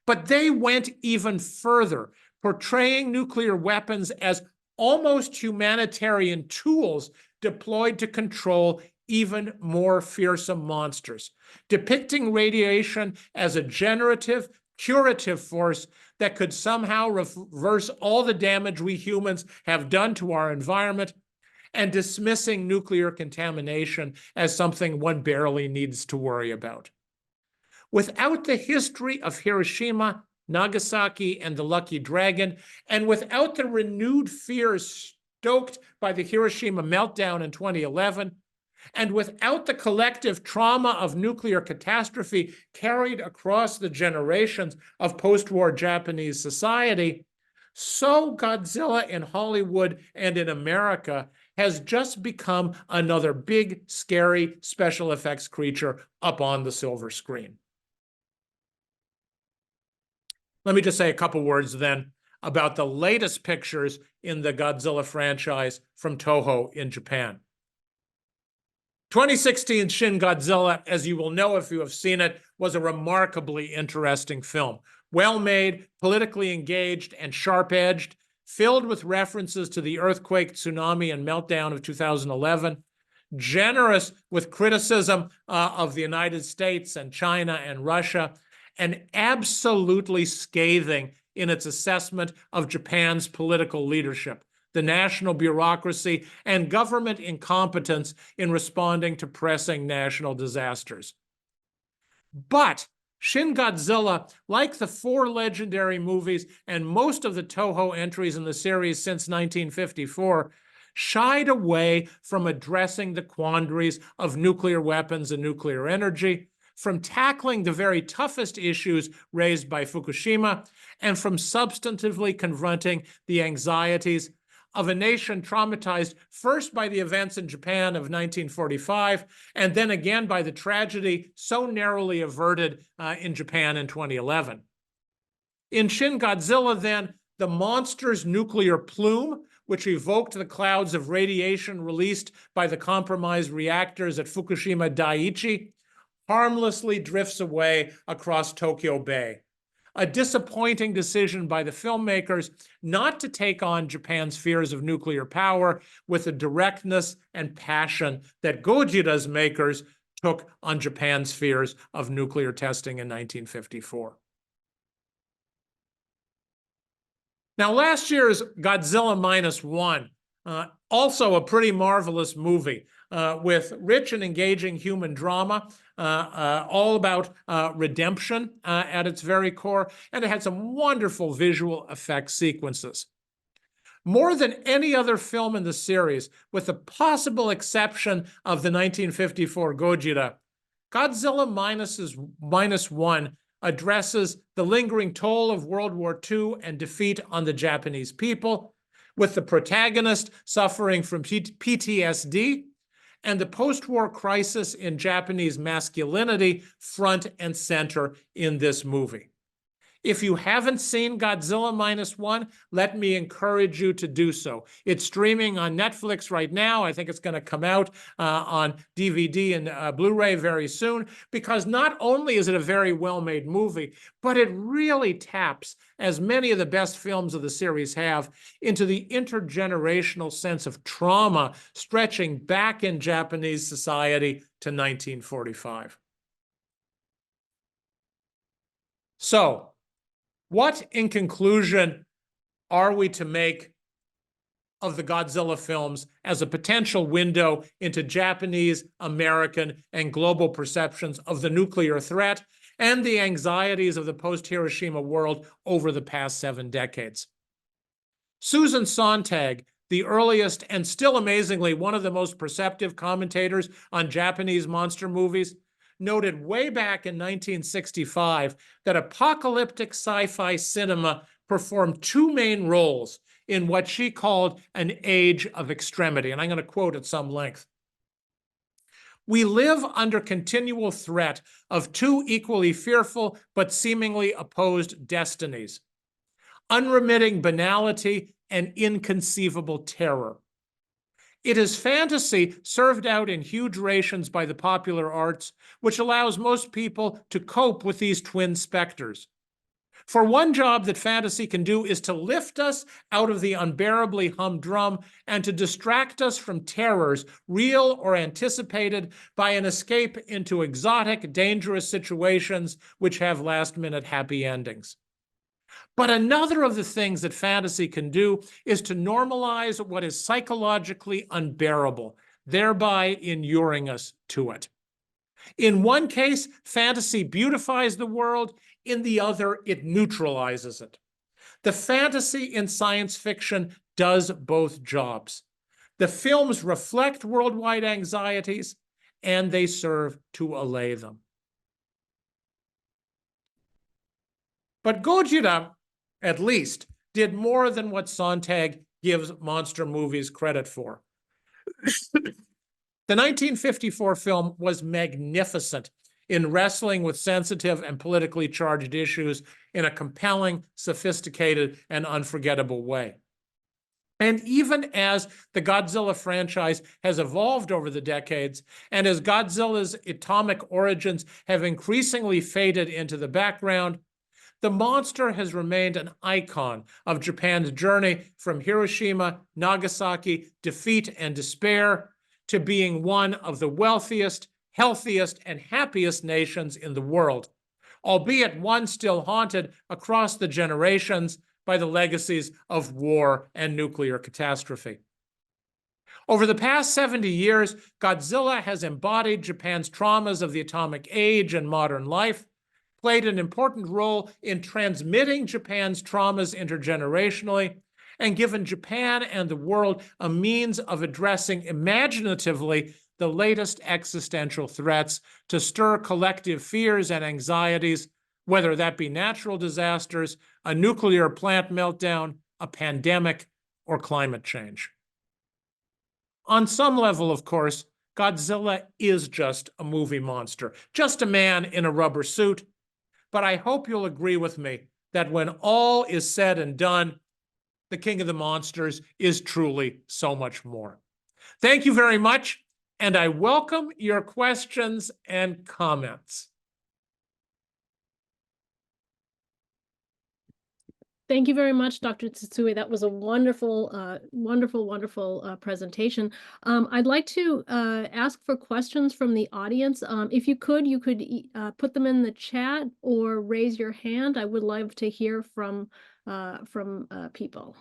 But they went even further, portraying nuclear weapons as almost humanitarian tools deployed to control even more fearsome monsters, depicting radiation as a generative, curative force that could somehow reverse all the damage we humans have done to our environment, and dismissing nuclear contamination as something one barely needs to worry about. Without the history of Hiroshima, Nagasaki, and the Lucky Dragon, and without the renewed fears stoked by the Hiroshima meltdown in 2011, and without the collective trauma of nuclear catastrophe carried across the generations of post-war Japanese society, so Godzilla in Hollywood and in America has just become another big, scary special effects creature up on the silver screen. Let me just say a couple words then about the latest pictures in the Godzilla franchise from Toho in Japan. 2016 Shin Godzilla, as you will know if you have seen it, was a remarkably interesting film. Well-made, politically engaged, and sharp-edged, filled with references to the earthquake, tsunami, and meltdown of 2011, generous with criticism of the United States and China and Russia, and absolutely scathing in its assessment of Japan's political leadership, the national bureaucracy, and government incompetence in responding to pressing national disasters. But Shin Godzilla, like the 4 legendary movies and most of the Toho entries in the series since 1954, shied away from addressing the quandaries of nuclear weapons and nuclear energy, from tackling the very toughest issues raised by Fukushima, and from substantively confronting the anxieties of a nation traumatized first by the events in Japan of 1945, and then again by the tragedy so narrowly averted in Japan in 2011. In Shin Godzilla, then, the monster's nuclear plume, which evoked the clouds of radiation released by the compromised reactors at Fukushima Daiichi, harmlessly drifts away across Tokyo Bay. A disappointing decision by the filmmakers not to take on Japan's fears of nuclear power with the directness and passion that Gojira's makers took on Japan's fears of nuclear testing in 1954. Now, last year's Godzilla -1, also a pretty marvelous movie with rich and engaging human drama, all about redemption at its very core, and it had some wonderful visual effects sequences. More than any other film in the series, with the possible exception of the 1954 Gojira, Godzilla -1 addresses the lingering toll of World War II and defeat on the Japanese people, with the protagonist suffering from PTSD and the post-war crisis in Japanese masculinity front and center in this movie. If you haven't seen Godzilla -1, let me encourage you to do so. It's streaming on Netflix right now. I think it's going to come out on DVD and Blu-ray very soon, because not only is it a very well-made movie, but it really taps, as many of the best films of the series have, into the intergenerational sense of trauma stretching back in Japanese society to 1945. So, what, in conclusion, are we to make of the Godzilla films as a potential window into Japanese, American, and global perceptions of the nuclear threat and the anxieties of the post-Hiroshima world over the past 7 decades? Susan Sontag, the earliest and still amazingly one of the most perceptive commentators on Japanese monster movies, noted way back in 1965 that apocalyptic sci-fi cinema performed 2 main roles in what she called an age of extremity. And I'm going to quote at some length. We live under continual threat of 2 equally fearful but seemingly opposed destinies: unremitting banality and inconceivable terror. It is fantasy served out in huge rations by the popular arts, which allows most people to cope with these twin specters. For one job that fantasy can do is to lift us out of the unbearably humdrum and to distract us from terrors, real or anticipated, by an escape into exotic, dangerous situations which have last-minute happy endings. But another of the things that fantasy can do is to normalize what is psychologically unbearable, thereby inuring us to it. In one case, fantasy beautifies the world. In the other, it neutralizes it. The fantasy in science fiction does both jobs. The films reflect worldwide anxieties, and they serve to allay them. But Gojira, at least, did more than what Sontag gives monster movies credit for. The 1954 film was magnificent in wrestling with sensitive and politically charged issues in a compelling, sophisticated, and unforgettable way. And even as the Godzilla franchise has evolved over the decades, and as Godzilla's atomic origins have increasingly faded into the background, the monster has remained an icon of Japan's journey from Hiroshima, Nagasaki, defeat and despair, to being one of the wealthiest, healthiest, and happiest nations in the world, albeit one still haunted across the generations by the legacies of war and nuclear catastrophe. Over the past 70 years, Godzilla has embodied Japan's traumas of the atomic age and modern life, played an important role in transmitting Japan's traumas intergenerationally, and given Japan and the world a means of addressing imaginatively the latest existential threats to stir collective fears and anxieties, whether that be natural disasters, a nuclear plant meltdown, a pandemic, or climate change. On some level, of course, Godzilla is just a movie monster, just a man in a rubber suit. But I hope you'll agree with me that when all is said and done, the King of the Monsters is truly so much more. Thank you very much, and I welcome your questions and comments. Thank you very much, Dr. Tsutsui. That was a wonderful, wonderful presentation. I'd like to ask for questions from the audience. If you could put them in the chat or raise your hand. I would love to hear from people.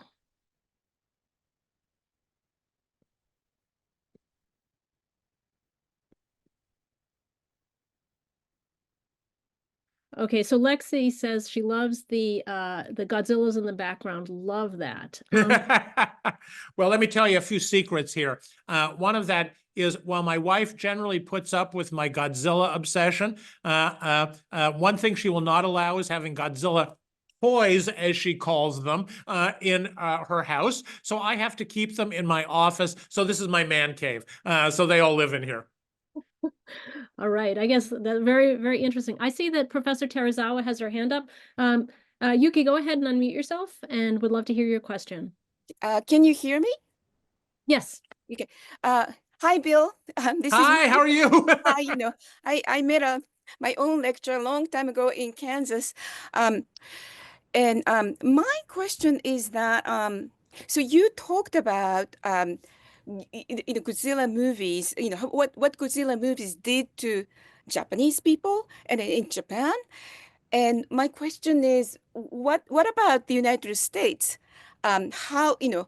Okay, so Lexi says she loves the Godzillas in the background. Love that. Well, let me tell you a few secrets here. One of that is, while my wife generally puts up with my Godzilla obsession, one thing she will not allow is having Godzilla toys, as she calls them, in her house. So I have to keep them in my office. So this is my man cave. So they all live in here. All right, I guess that's very, very interesting. I see that Professor Terazawa has her hand up. Yuki, go ahead and unmute yourself, and would love to hear your question. Can you hear me? Yes. Okay. Hi, Bill. This Hi, is how are you? I made my own lecture a long time ago in Kansas. My question is that, so you talked about Godzilla movies, what Godzilla movies did to Japanese people and in Japan. And my question is, what about the United States? How, did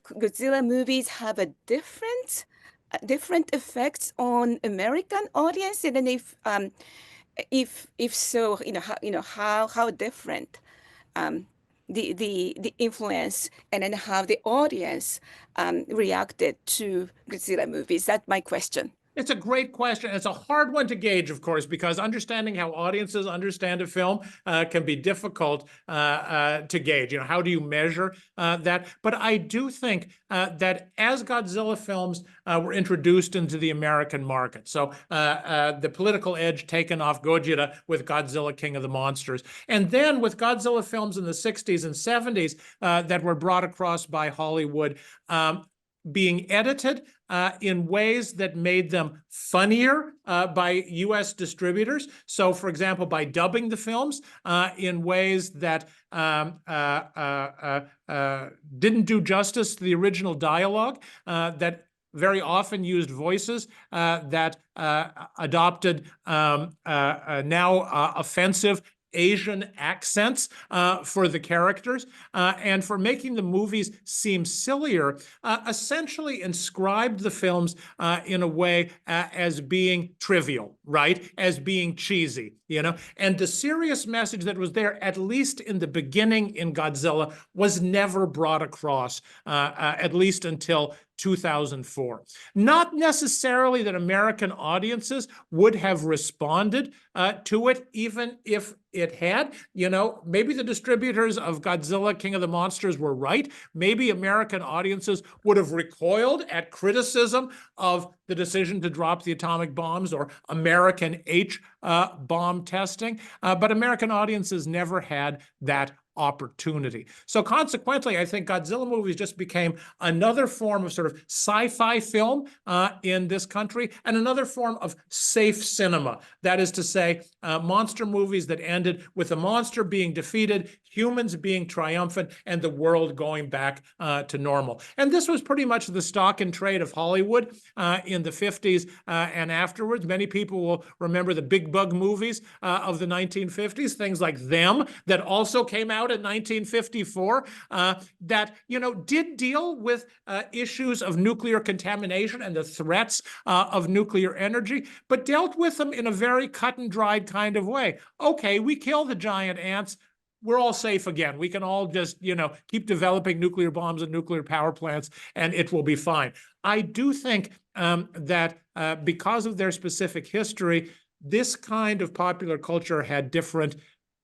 Godzilla movies have a different effects on American audience? And then if so, how different the influence, and then how the audience reacted to Godzilla movies? That's my question. It's a great question. It's a hard one to gauge, of course, because understanding how audiences understand a film can be difficult to gauge. How do you measure that? But I do think that as Godzilla films were introduced into the American market, so the political edge taken off Gojira with Godzilla, King of the Monsters, and then with Godzilla films in the 60s and 70s that were brought across by Hollywood, being edited in ways that made them funnier by U.S. distributors. So, for example, by dubbing the films in ways that didn't do justice to the original dialogue, that very often used voices that adopted now offensive Asian accents for the characters, and for making the movies seem sillier, essentially inscribed the films in a way as being trivial, right? As being cheesy, And the serious message that was there, at least in the beginning in Godzilla, was never brought across, at least until 2004. Not necessarily that American audiences would have responded to it, even if it had. Maybe the distributors of Godzilla, King of the Monsters were right. Maybe American audiences would have recoiled at criticism of the decision to drop the atomic bombs or American H-bomb testing. But American audiences never had that opportunity. So consequently, I think Godzilla movies just became another form of sort of sci-fi film in this country, and another form of safe cinema. That is to say, monster movies that ended with the monster being defeated, humans being triumphant, and the world going back to normal. And this was pretty much the stock and trade of Hollywood in the 50s and afterwards. Many people will remember the big bug movies of the 1950s, things like Them, that also came out in 1954, that did deal with issues of nuclear contamination and the threats of nuclear energy, but dealt with them in a very cut and dried kind of way. Okay, we kill the giant ants, we're all safe again. We can all just, keep developing nuclear bombs and nuclear power plants, and it will be fine. I do think that because of their specific history, this kind of popular culture had different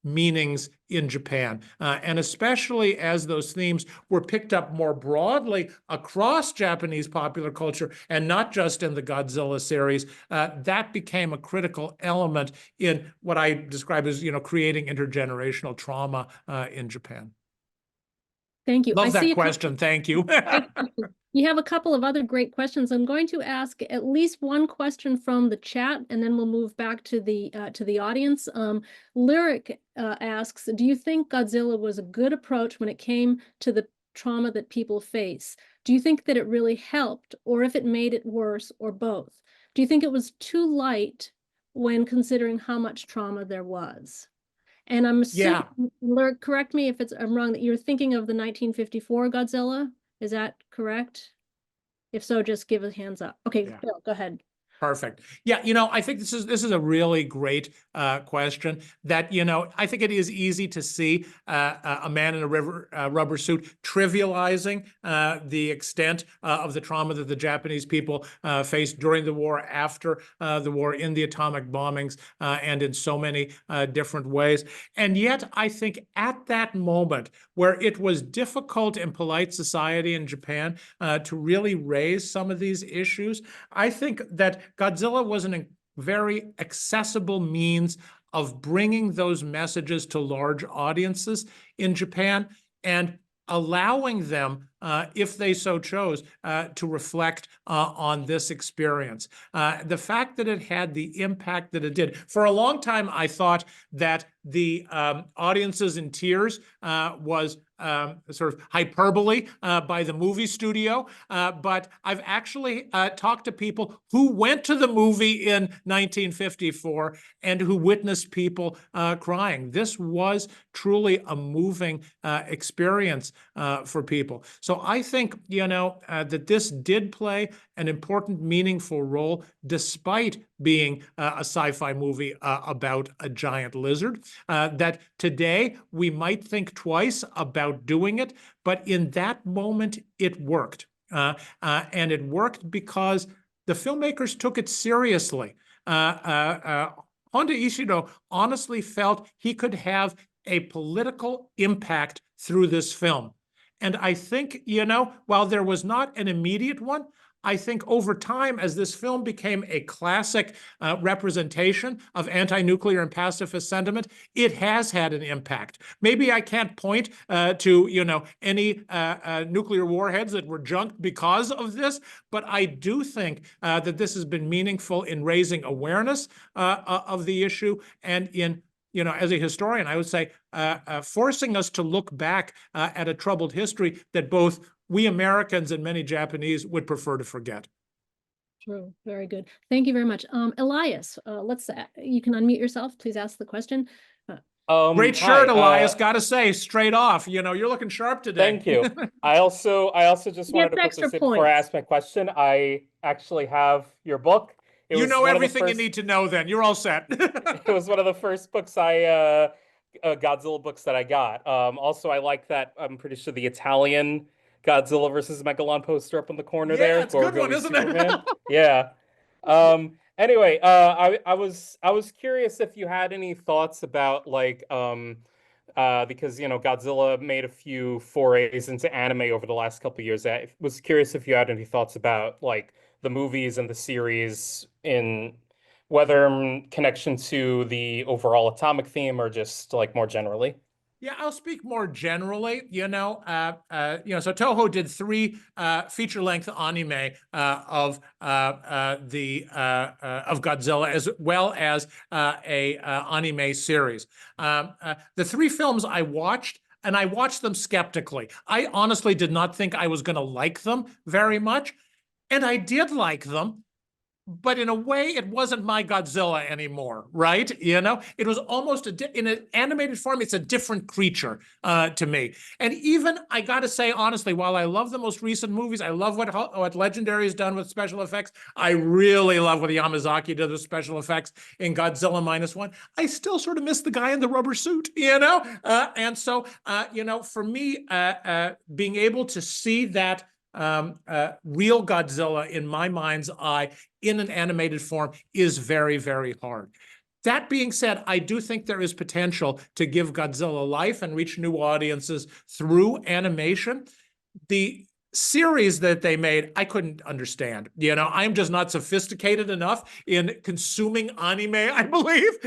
meanings in Japan. And especially as those themes were picked up more broadly across Japanese popular culture and not just in the Godzilla series, that became a critical element in what I describe as, creating intergenerational trauma in Japan. Thank you. Love that question. Thank you. You have a couple of other great questions. I'm going to ask at least one question from the chat, and then we'll move back to the audience. Lyric asks, do you think Godzilla was a good approach when it came to the trauma that people face? Do you think that it really helped, or if it made it worse, or both? Do you think it was too light when considering how much trauma there was? And I'm assuming, Lyric, correct me if I'm wrong, that you're thinking of the 1954 Godzilla? Is that correct? If so, just give a hands up. Okay, Phil, go ahead. Perfect. Yeah, I think this is a really great question that, I think it is easy to see a man in a rubber suit trivializing the extent of the trauma that the Japanese people faced during the war, after the war, in the atomic bombings, and in so many different ways. And yet, I think at that moment where it was difficult in polite society in Japan to really raise some of these issues, I think that Godzilla was a very accessible means of bringing those messages to large audiences in Japan and allowing them, if they so chose, to reflect on this experience. The fact that it had the impact that it did. For a long time, I thought that the audiences in tears was sort of hyperbole by the movie studio, but I've actually talked to people who went to the movie in 1954 and who witnessed people crying. This was truly a moving experience for people. So I think, that this did play an important, meaningful role, despite being a sci-fi movie about a giant lizard, that today we might think twice about doing it, but in that moment, it worked. And it worked because the filmmakers took it seriously. Honda Ishino honestly felt he could have a political impact through this film. And I think, while there was not an immediate one, I think over time, as this film became a classic representation of anti-nuclear and pacifist sentiment, it has had an impact. Maybe I can't point to, any nuclear warheads that were junked because of this, but I do think that this has been meaningful in raising awareness of the issue and in as a historian, I would say, forcing us to look back at a troubled history that both we Americans and many Japanese would prefer to forget. True. Very good. Thank you very much. Elias, you can unmute yourself. Please ask the question. Great shirt, Elias. Gotta say, straight off. You're looking sharp today. Thank you. I also just wanted to put this in before I ask my question. I actually have your book. You know everything you need to know then. You're all set. It was one of the first books Godzilla books that I got. Also, I like that, I'm pretty sure the Italian Godzilla versus Megalon poster up in the corner Yeah, there. it's a good one, isn't it? Superman. Yeah. Anyway, I was curious if you had any thoughts about like because Godzilla made a few forays into anime over the last couple of years. I was curious if you had any thoughts about like the movies and the series in whether connection to the overall atomic theme or just like more generally. Yeah, I'll speak more generally. So Toho did 3 feature-length anime of Godzilla, as well as a anime series. The 3 films I watched, and I watched them skeptically. I honestly did not think I was going to like them very much, and I did like them. But in a way, it wasn't my Godzilla anymore, right? It was almost in an animated form. It's a different creature to me. And even I got to say honestly, while I love the most recent movies, I love what Legendary has done with special effects. I really love what Yamazaki did with special effects in Godzilla -1. I still sort of miss the guy in the rubber suit, And so, for me, being able to see that real Godzilla in my mind's eye in an animated form is very, very hard. That being said, I do think there is potential to give Godzilla life and reach new audiences through animation. The series that they made, I couldn't understand. I'm just not sophisticated enough in consuming anime, I believe,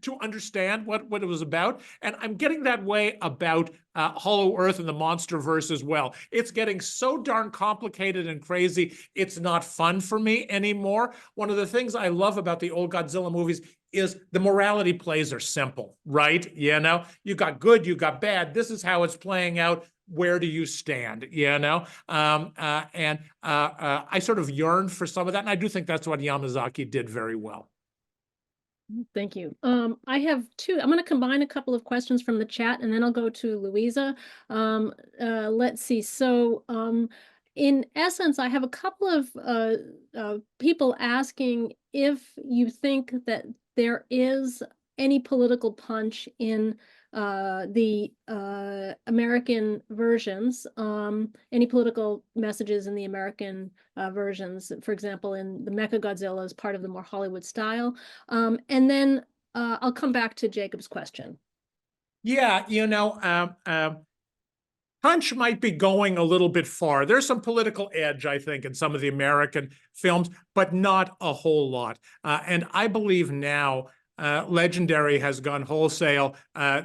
to understand what it was about. And I'm getting that way about Hollow Earth and the Monsterverse as well. It's getting so darn complicated and crazy, it's not fun for me anymore. One of the things I love about the old Godzilla movies is the morality plays are simple, right? You got good, you got bad. This is how it's playing out. Where do you stand? I sort of yearned for some of that, and I do think that's what Yamazaki did very well. Thank you. I have 2. I'm going to combine a couple of questions from the chat, and then I'll go to Louisa. Let's see. So, in essence, I have a couple of people asking if you think that there is any political punch in the American versions, any political messages in the American versions, for example, in the Mechagodzilla as part of the more Hollywood style. And then I'll come back to Jacob's question. Yeah, punch might be going a little bit far. There's some political edge, I think, in some of the American films, but not a whole lot. And I believe now Legendary has gone wholesale.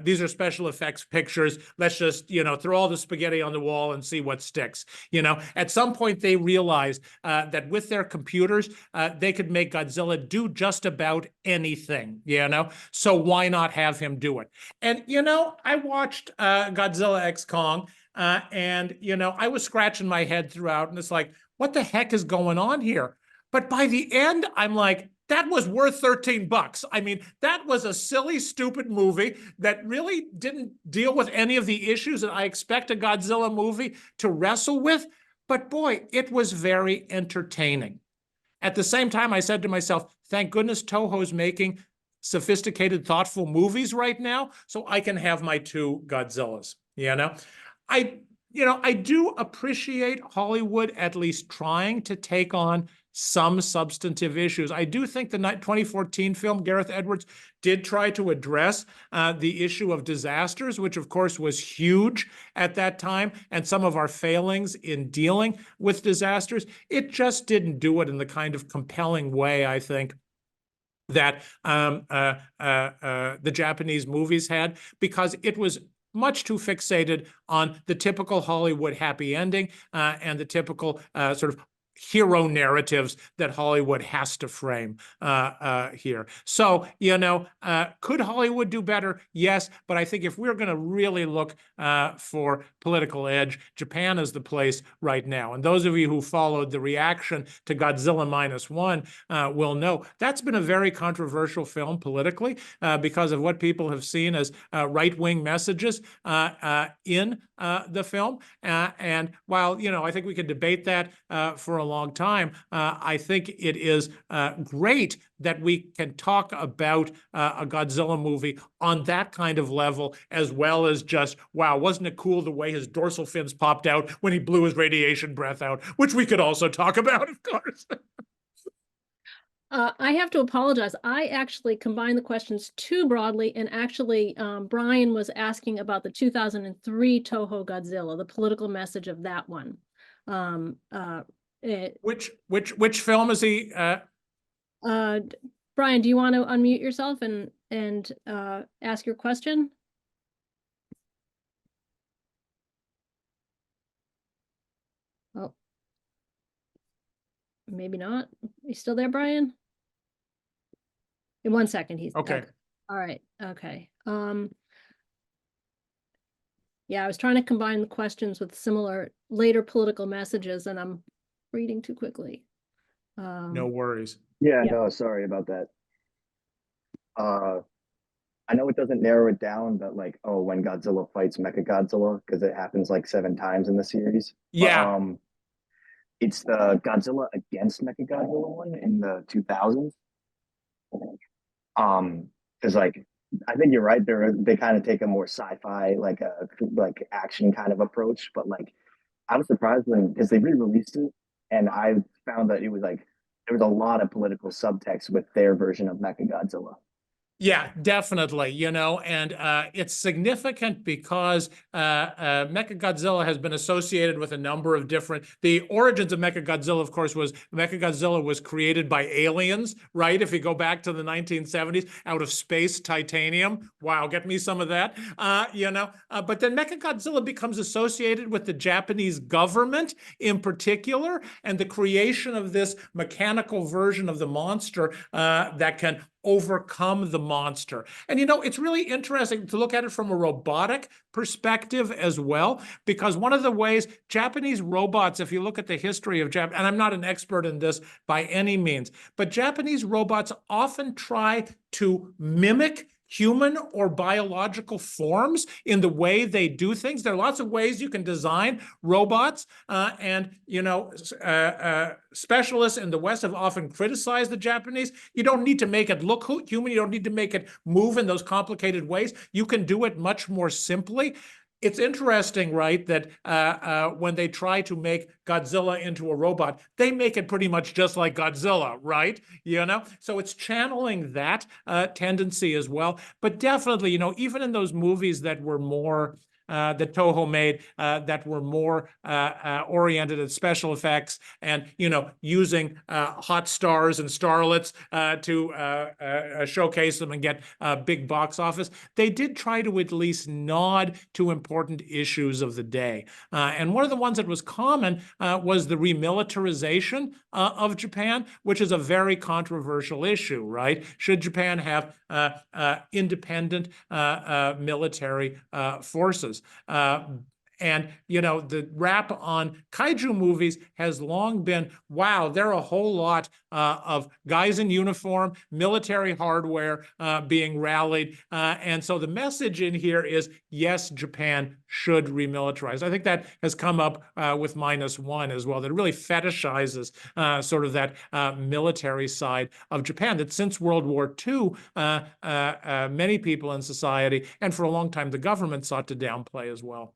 These are special effects pictures. Let's just, throw all the spaghetti on the wall and see what sticks. At some point they realized that with their computers, they could make Godzilla do just about anything, So why not have him do it? And, I watched Godzilla X Kong, and, I was scratching my head throughout, and it's like, what the heck is going on here? But by the end, I'm like, that was worth $13. I mean, that was a silly, stupid movie that really didn't deal with any of the issues that I expect a Godzilla movie to wrestle with. But boy, it was very entertaining. At the same time, I said to myself, thank goodness Toho's making sophisticated, thoughtful movies right now, so I can have my 2 Godzillas, I do appreciate Hollywood at least trying to take on some substantive issues. I do think the 2014 film, Gareth Edwards, did try to address the issue of disasters, which of course was huge at that time, and some of our failings in dealing with disasters. It just didn't do it in the kind of compelling way, I think, that the Japanese movies had, because it was much too fixated on the typical Hollywood happy ending and the typical sort of hero narratives that Hollywood has to frame here. So, could Hollywood do better? Yes, but I think if we're going to really look for political edge, Japan is the place right now. And those of you who followed the reaction to Godzilla -1 will know that's been a very controversial film politically because of what people have seen as right-wing messages in the film. And while, I think we could debate that for a long time, I think it is great that we can talk about a Godzilla movie on that kind of level, as well as just, wow, wasn't it cool the way his dorsal fins popped out when he blew his radiation breath out, which we could also talk about, of course. I have to apologize. I actually combined the questions too broadly, and actually, Brian was asking about the 2003 Toho Godzilla, the political message of that one. Which film is he? Brian, do you want to unmute yourself and ask your question? Oh, maybe not. You still there, Brian? In 1 second, he's Okay. All right. Okay. Yeah, I was trying to combine the questions with similar later political messages, and I'm reading too quickly. No worries. Yeah, Yeah. no, sorry about that. I know it doesn't narrow it down, but like, oh, when Godzilla fights Mechagodzilla, because it happens like 7 times in the series. Yeah. But, it's the Godzilla against Mechagodzilla one in the 2000s. Because like, I think you're right. They kind of take a more sci-fi, like a like action kind of approach. But like, I was surprised when because they re-released it, and I found that it was like there was a lot of political subtext with their version of Mechagodzilla. Yeah, definitely, and it's significant because Mechagodzilla has been associated with a number of the origins of Mechagodzilla, of course, Mechagodzilla was created by aliens, right? If you go back to the 1970s, out of space titanium. Wow, get me some of that, but then Mechagodzilla becomes associated with the Japanese government in particular, and the creation of this mechanical version of the monster that can overcome the monster. And it's really interesting to look at it from a robotic perspective as well, because one of the ways Japanese robots, if you look at the history of Japan, and I'm not an expert in this by any means, but Japanese robots often try to mimic human or biological forms in the way they do things. There are lots of ways you can design robots, and specialists in the West have often criticized the Japanese. You don't need to make it look human. You don't need to make it move in those complicated ways. You can do it much more simply. It's interesting, right, that when they try to make Godzilla into a robot, they make it pretty much just like Godzilla, right? So it's channeling that tendency as well. But definitely, even in those movies that were more that Toho made that were more oriented at special effects and, using hot stars and starlets to showcase them and get big box office. They did try to at least nod to important issues of the day. And one of the ones that was common was the remilitarization of Japan, which is a very controversial issue, right? Should Japan have independent military forces? And the rap on kaiju movies has long been, wow, they're a whole lot of guys in uniform, military hardware being rallied. And so the message in here is, yes, Japan should remilitarize. I think that has come up with -1 as well, that really fetishizes sort of that military side of Japan, that since World War II, many people in society, and for a long time, the government sought to downplay as well.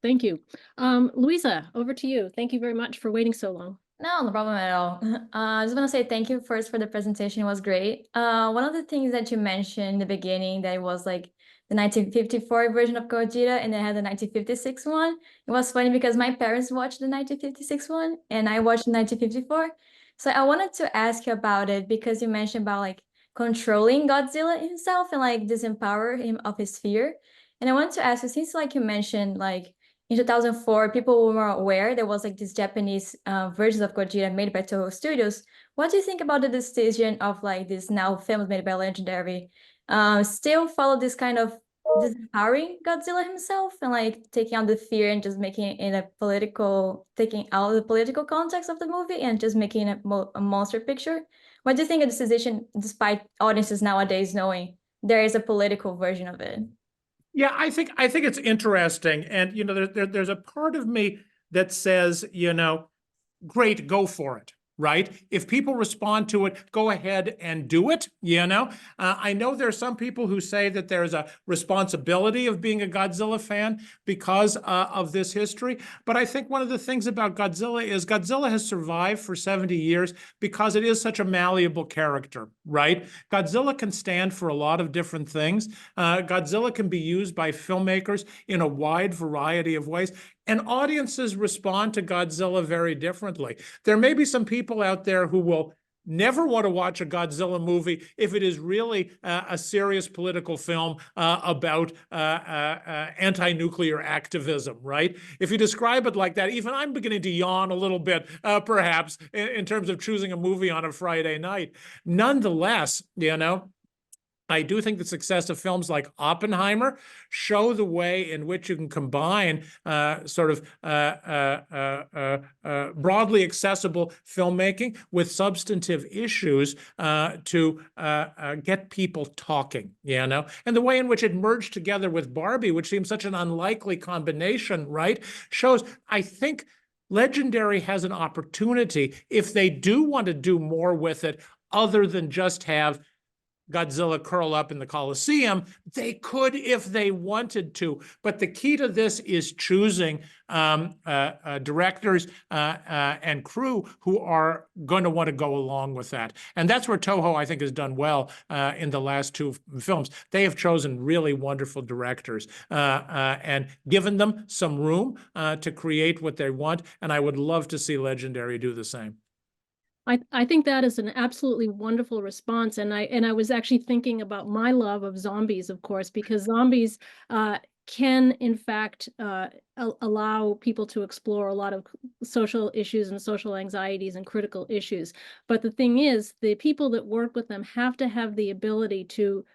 Thank you. Louisa, over to you. Thank you very much for waiting so long. No, no problem at all. I just want to say thank you first for the presentation. It was great. One of the things that you mentioned in the beginning, that it was like the 1954 version of Gojira, and then had the 1956 one. It was funny because my parents watched the 1956 one, and I watched the 1954. So I wanted to ask you about it because you mentioned about like controlling Godzilla himself and like disempower him of his fear. And I wanted to ask you, since like you mentioned, like in 2004, people were more aware there was like this Japanese versions of Gojira made by Toho Studios. What do you think about the decision of like this now films made by Legendary still follow this kind of disempowering Godzilla himself and like taking out the fear and just making it in a political, taking out the political context of the movie and just making it a monster picture? What do you think of this decision, despite audiences nowadays knowing there is a political version of it? Yeah, I think it's interesting, and there's a part of me that says, great, go for it. Right? If people respond to it, go ahead and do it, you know? I know there are some people who say that there's a responsibility of being a Godzilla fan because of this history. But I think one of the things about Godzilla is Godzilla has survived for 70 years because it is such a malleable character, right? Godzilla can stand for a lot of different things. Godzilla can be used by filmmakers in a wide variety of ways. And audiences respond to Godzilla very differently. There may be some people out there who will never want to watch a Godzilla movie if it is really a serious political film about anti-nuclear activism, right? If you describe it like that, even I'm beginning to yawn a little bit, perhaps, in terms of choosing a movie on a Friday night. Nonetheless, you know, I do think the success of films like Oppenheimer show the way in which you can combine broadly accessible filmmaking with substantive issues to get people talking, you know? And the way in which it merged together with Barbie, which seems such an unlikely combination, right, shows, I think, Legendary has an opportunity, if they do want to do more with it, other than just have Godzilla curl up in the Coliseum, they could if they wanted to. But the key to this is choosing directors and crew who are going to want to go along with that. And that's where Toho, I think, has done well in the last two films. They have chosen really wonderful directors and given them some room to create what they want. And I would love to see Legendary do the same. I think that is an absolutely wonderful response, and I was actually thinking about my love of zombies, of course, because zombies can in fact allow people to explore a lot of social issues and social anxieties and critical issues. But the thing is, the people that work with them have to have the ability to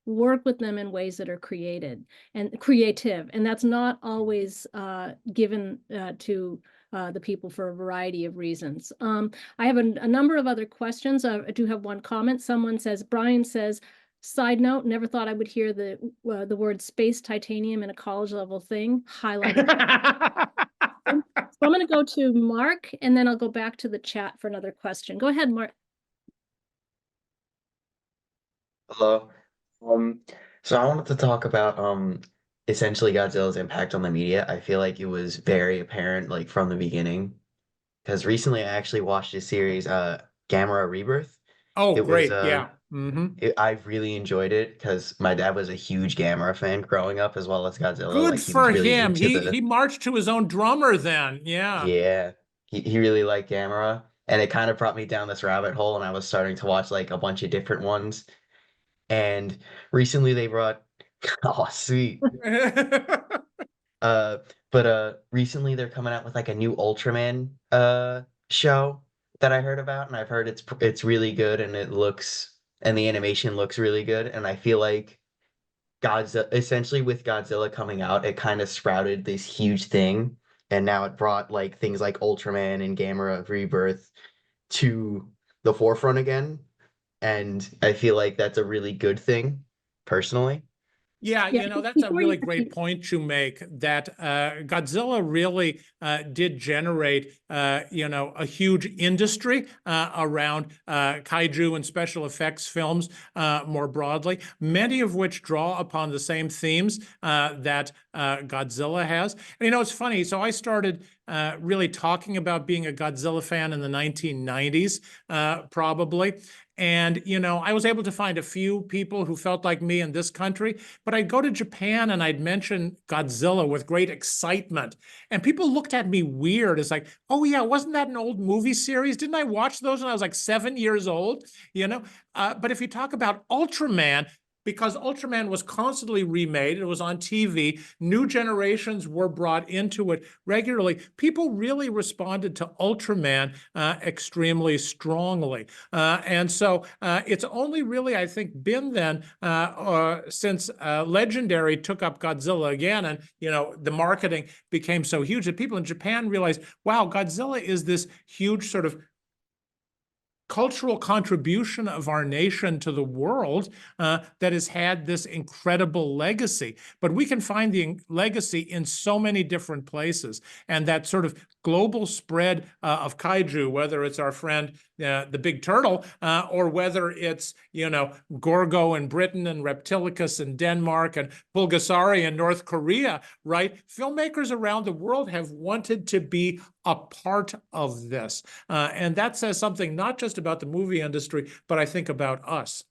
work with them in ways that are creative, and that's not always given to the people for a variety of reasons. I have a number of other questions. I do have one comment. Someone says, Brian says, side note, never thought I would hear the word space titanium in a college level thing highlighted. So I'm going to go to Mark, and then I'll go back to the chat for another question. Go ahead, Mark. Hello. So I wanted to talk about essentially Godzilla's impact on the media. I feel like it was very apparent like from the beginning. Because recently I actually watched a series, Gamera Rebirth. Oh, It great. was Yeah. I really enjoyed it because my dad was a huge Gamera fan growing up as well as Godzilla. Good Like he for was really him. into He marched to his own drummer then. Yeah. yeah. He really liked Gamera. And it kind of brought me down this rabbit hole and I was starting to watch like a bunch of different ones. And recently they brought oh sweet. But recently they're coming out with like a new Ultraman show that I heard about, and I've heard it's really good and the animation looks really good, and I feel like Godzilla essentially with Godzilla coming out, it kind of sprouted this huge thing, and now it brought like things like Ultraman and Gamera Rebirth to the forefront again, and I feel like that's a really good thing, personally. Yeah, Yeah, you know, that's a before you really great point you make, that Godzilla really did generate, you know, a huge industry around kaiju and special effects films more broadly, many of which draw upon the same themes that Godzilla has. And, you know, it's funny. So I started really talking about being a Godzilla fan in the 1990s, probably. And, you know, I was able to find a few people who felt like me in this country, but I'd go to Japan and I'd mention Godzilla with great excitement. And people looked at me weird. It's like, oh yeah, wasn't that an old movie series? Didn't I watch those when I was like 7 years old? You know, but if you talk about Ultraman, because Ultraman was constantly remade, it was on TV, new generations were brought into it regularly. People really responded to Ultraman extremely strongly. And so it's only really, I think, been then since Legendary took up Godzilla again, and, you know, the marketing became so huge that people in Japan realized, wow, Godzilla is this huge sort of cultural contribution of our nation to the world that has had this incredible legacy. But we can find the legacy in so many different places. And that sort of global spread of kaiju, whether it's our friend the big turtle, or whether it's, Gorgo in Britain and Reptilicus in Denmark and Pulgasari in North Korea, right? Filmmakers around the world have wanted to be a part of this. And that says something not just about the movie industry, but I think about us.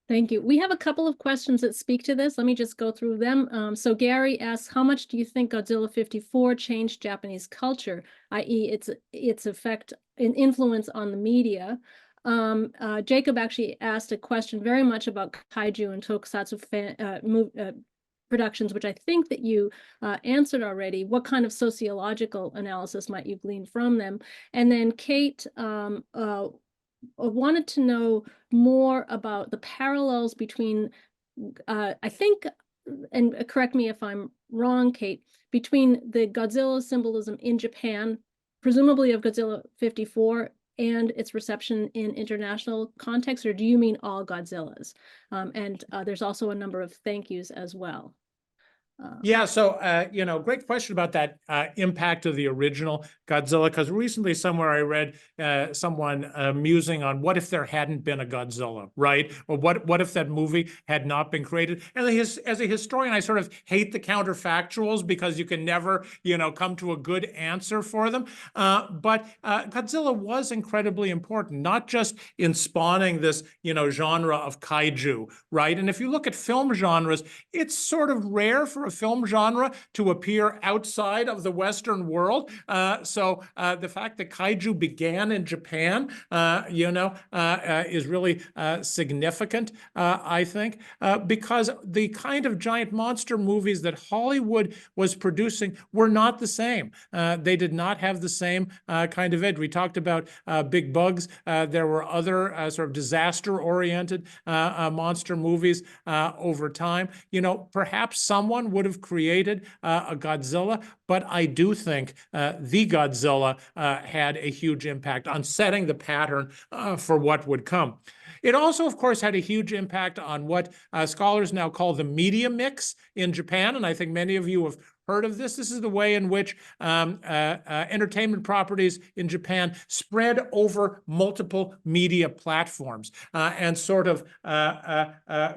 Thank you. We have a couple of questions that speak to this. Let me just go through them. So Gary asks, how much do you think Godzilla 54 changed Japanese culture, i.e. its effect and influence on the media? Jacob actually asked a question very much about kaiju and tokusatsu productions, which I think that you answered already. What kind of sociological analysis might you glean from them? And then Kate wanted to know more about the parallels between, I think, and correct me if I'm wrong, Kate, between the Godzilla symbolism in Japan, presumably of Godzilla 54, and its reception in international context, or do you mean all Godzillas? And there's also a number of thank yous as well. Yeah, so, great question about that impact of the original Godzilla, because recently somewhere I read someone musing on what if there hadn't been a Godzilla, right? Or what if that movie had not been created? And as a historian, I sort of hate the counterfactuals because you can never, come to a good answer for them. But Godzilla was incredibly important, not just in spawning this, genre of kaiju, right? And if you look at film genres, it's sort of rare for a film genre to appear outside of the Western world. So the fact that kaiju began in Japan, is really significant, I think, because the kind of giant monster movies that Hollywood was producing were not the same. They did not have the same kind of edge. We talked about big bugs. There were other sort of disaster-oriented monster movies over time. Perhaps someone would have created a Godzilla, but I do think the Godzilla had a huge impact on setting the pattern for what would come. It also, of course, had a huge impact on what scholars now call the media mix in Japan, and I think many of you have heard of this. This is the way in which entertainment properties in Japan spread over multiple media platforms and sort of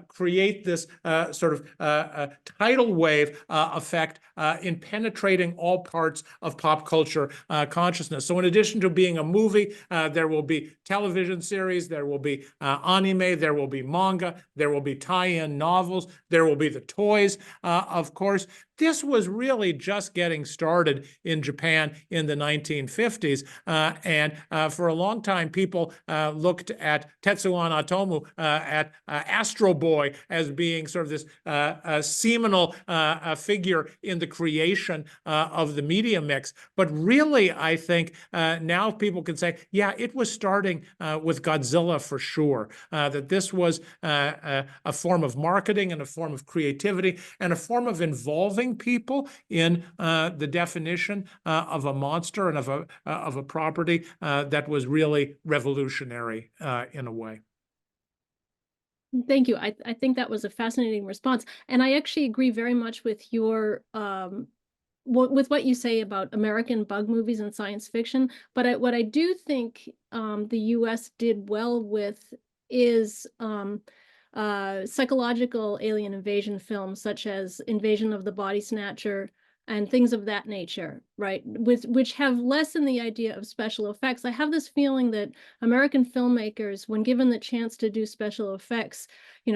create this sort of tidal wave effect in penetrating all parts of pop culture consciousness. So in addition to being a movie, there will be television series, there will be anime, there will be manga, there will be tie-in novels, there will be the toys, of course. This was really just getting started in Japan in the 1950s. And for a long time, people looked at Tetsuan Atomu, at Astro Boy, as being sort of this seminal figure in the creation of the media mix. But really, I think now people can say, yeah, it was starting with Godzilla for sure, that this was a form of marketing and a form of creativity and a form of involving people in the definition of a monster and of a property that was really revolutionary in a way. Thank you. I think that was a fascinating response. And I actually agree very much with your with what you say about American bug movies and science fiction. But what I do think the US did well with is psychological alien invasion films, such as Invasion of the Body Snatcher and things of that nature, right? Which have lessened the idea of special effects. I have this feeling that American filmmakers, when given the chance to do special effects,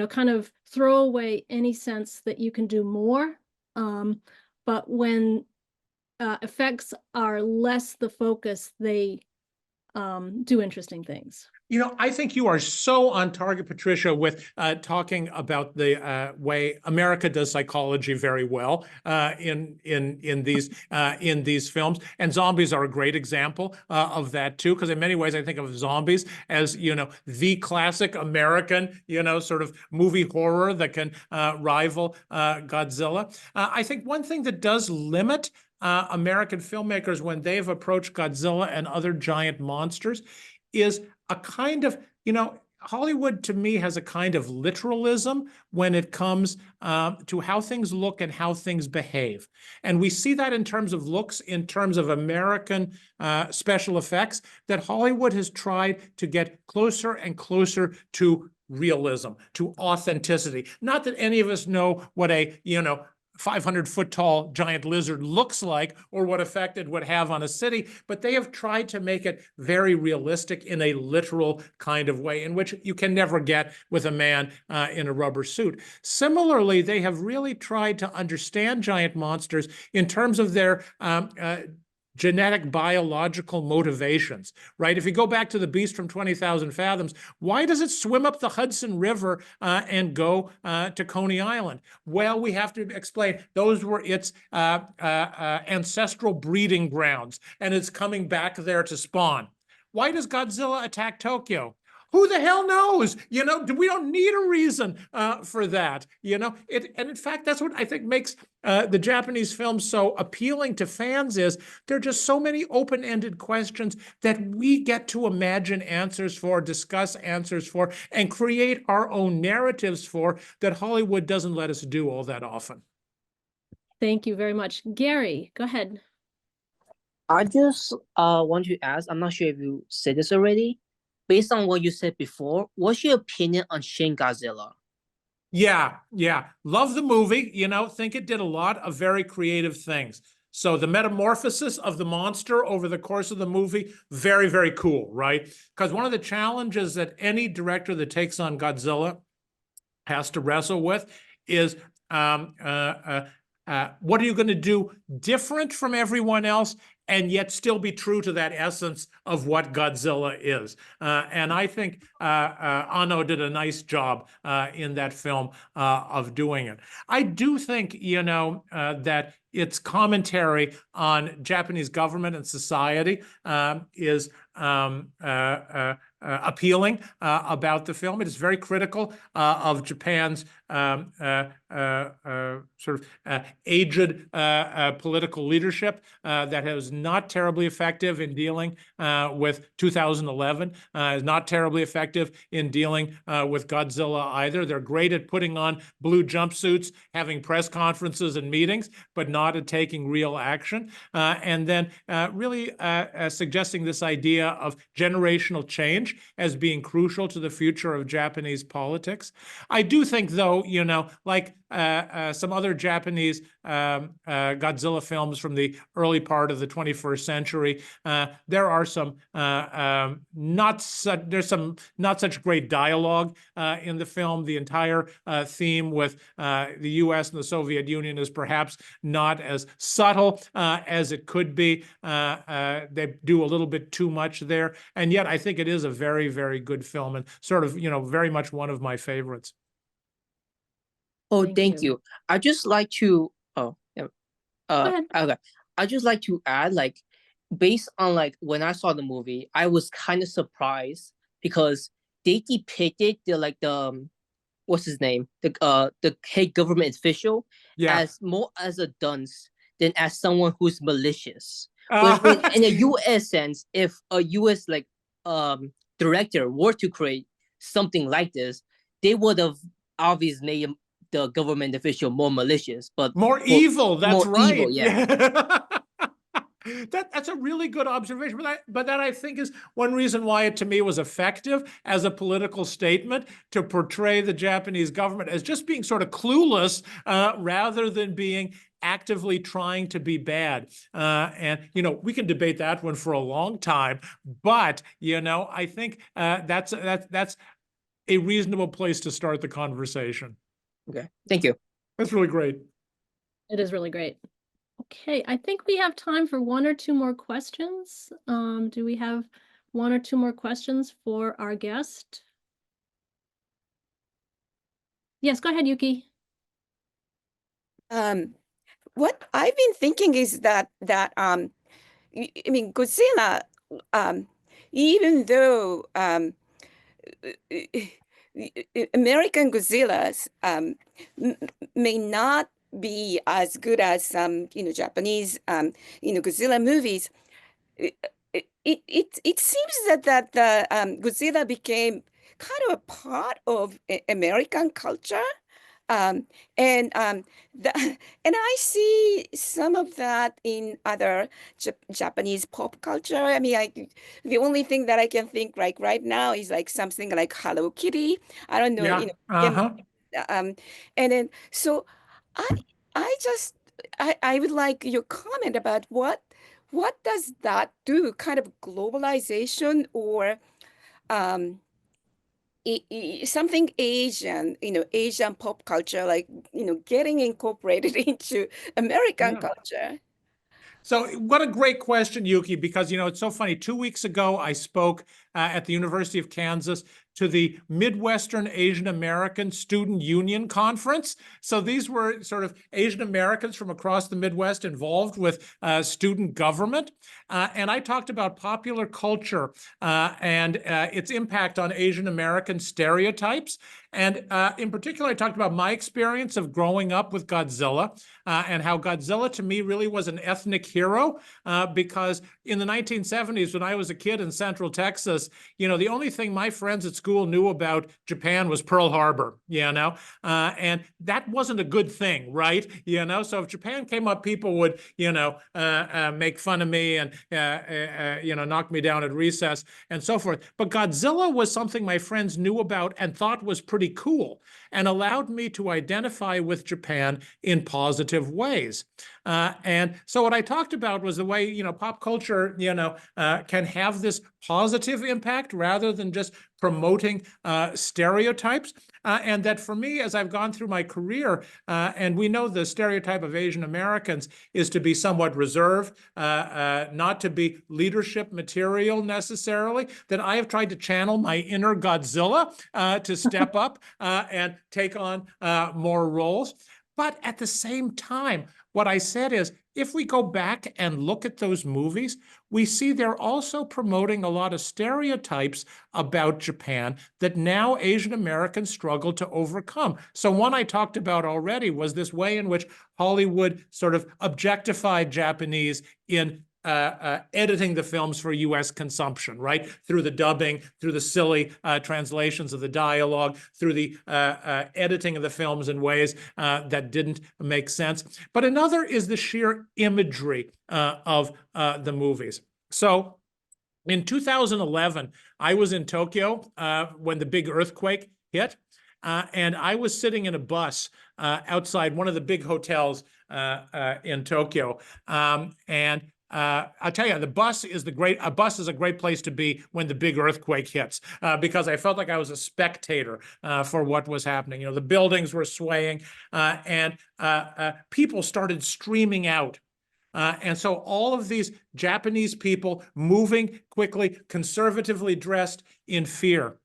kind of throw away any sense that you can do more. But when effects are less the focus, they do interesting things. I think you are so on target, Patricia, with talking about the way America does psychology very well in these films, and zombies are a great example of that too. Because in many ways, I think of zombies as the classic American sort of movie horror that can rival Godzilla. I think one thing that does limit American filmmakers when they've approached Godzilla and other giant monsters is a kind of, Hollywood, to me, has a kind of literalism when it comes to how things look and how things behave. And we see that in terms of looks, in terms of American special effects, that Hollywood has tried to get closer and closer to realism, to authenticity. Not that any of us know what a, 500-foot tall giant lizard looks like or what effect it would have on a city, but they have tried to make it very realistic in a literal kind of way in which you can never get with a man in a rubber suit. Similarly, they have really tried to understand giant monsters in terms of their genetic biological motivations, right? If you go back to the beast from 20,000 Fathoms, why does it swim up the Hudson River and go to Coney Island? Well, we have to explain those were its ancestral breeding grounds, and it's coming back there to spawn. Why does Godzilla attack Tokyo? Who the hell knows? We don't need a reason for that. And in fact, that's what I think makes the Japanese film so appealing to fans is there are just so many open-ended questions that we get to imagine answers for, discuss answers for, and create our own narratives for that Hollywood doesn't let us do all that often. Thank you very much. Gary, go ahead. I just want to ask, I'm not sure if you said this already. Based on what you said before, what's your opinion on Shin Godzilla? Yeah. Love the movie, think it did a lot of very creative things. So the metamorphosis of the monster over the course of the movie, very, very cool, right? Because one of the challenges that any director that takes on Godzilla has to wrestle with is what are you going to do different from everyone else and yet still be true to that essence of what Godzilla is? And I think Anno did a nice job in that film of doing it. I do think, that its commentary on Japanese government and society is appealing about the film. It is very critical of Japan's sort of aged political leadership that is not terribly effective in dealing with 2011, is not terribly effective in dealing with Godzilla either. They're great at putting on blue jumpsuits, having press conferences and meetings, but not at taking real action. And then really suggesting this idea of generational change as being crucial to the future of Japanese politics. I do think, though, like some other Japanese Godzilla films from the early part of the 21st century, there are some not such great dialogue in the film. The entire theme with the U.S. and the Soviet Union is perhaps not as subtle as it could be. They do a little bit too much there, and yet I think it is a very, very good film and sort of, very much one of my favorites. Oh, thank you. I just like to okay. I just like to add, like, based on like when I saw the movie, I was kind of surprised because they depicted the what's his name, the head government official as more as a dunce than as someone who's malicious. But in a U.S. sense, if a U.S. director were to create something like this, they would have obviously made the government official more malicious, but more evil. That's more right. Evil, yeah. That's a really good observation, but that I think is one reason why it to me was effective as a political statement to portray the Japanese government as just being sort of clueless rather than being actively trying to be bad. And, we can debate that one for a long time, but, I think that's a reasonable place to start the conversation. Okay, thank you. That's really great. It is really great. Okay, I think we have time for one or two more questions. Do we have one or two more questions for our guest? Yes, go ahead, Yuki. What I've been thinking is that Godzilla, even though American Godzillas may not be as good as some Japanese Godzilla movies, it seems that Godzilla became kind of a part of American culture. Um, and the, and I see some of that in other Japanese pop culture. I mean, the only thing that I can think like right now is like something like Hello Kitty. I don't know, Yeah. you know, Uh-huh. and then so I I just I would like your comment about what does that do? Kind of globalization or um something Asian, Asian pop culture, like, getting incorporated into American Yeah. culture. So what a great question, Yuki, because, it's so funny. 2 weeks ago, I spoke at the University of Kansas to the Midwestern Asian American Student Union Conference. So these were sort of Asian Americans from across the Midwest involved with student government. And I talked about popular culture and its impact on Asian American stereotypes. And in particular, I talked about my experience of growing up with Godzilla and how Godzilla to me really was an ethnic hero because in the 1970s, when I was a kid in Central Texas, the only thing my friends at school knew about Japan was Pearl Harbor, and that wasn't a good thing, right? So if Japan came up, people would, make fun of me and, knock me down at recess and so forth. But Godzilla was something my friends knew about and thought was pretty cool and allowed me to identify with Japan in positive ways. And so what I talked about was the way, pop culture, can have this positive impact rather than just promoting stereotypes. And that for me, as I've gone through my career, and we know the stereotype of Asian Americans is to be somewhat reserved, not to be leadership material necessarily, that I have tried to channel my inner Godzilla to step up and take on more roles. But at the same time, what I said is, if we go back and look at those movies, we see they're also promoting a lot of stereotypes about Japan that now Asian Americans struggle to overcome. So one I talked about already was this way in which Hollywood sort of objectified Japanese in editing the films for US consumption, right? Through the dubbing, through the silly translations of the dialogue, through the editing of the films in ways that didn't make sense. But another is the sheer imagery of the movies. So in 2011, I was in Tokyo when the big earthquake hit. And I was sitting in a bus outside one of the big hotels in Tokyo. And I'll tell you, a bus is a great place to be when the big earthquake hits, because I felt like I was a spectator for what was happening. The buildings were swaying, and people started streaming out. And so all of these Japanese people moving quickly, conservatively dressed in fear.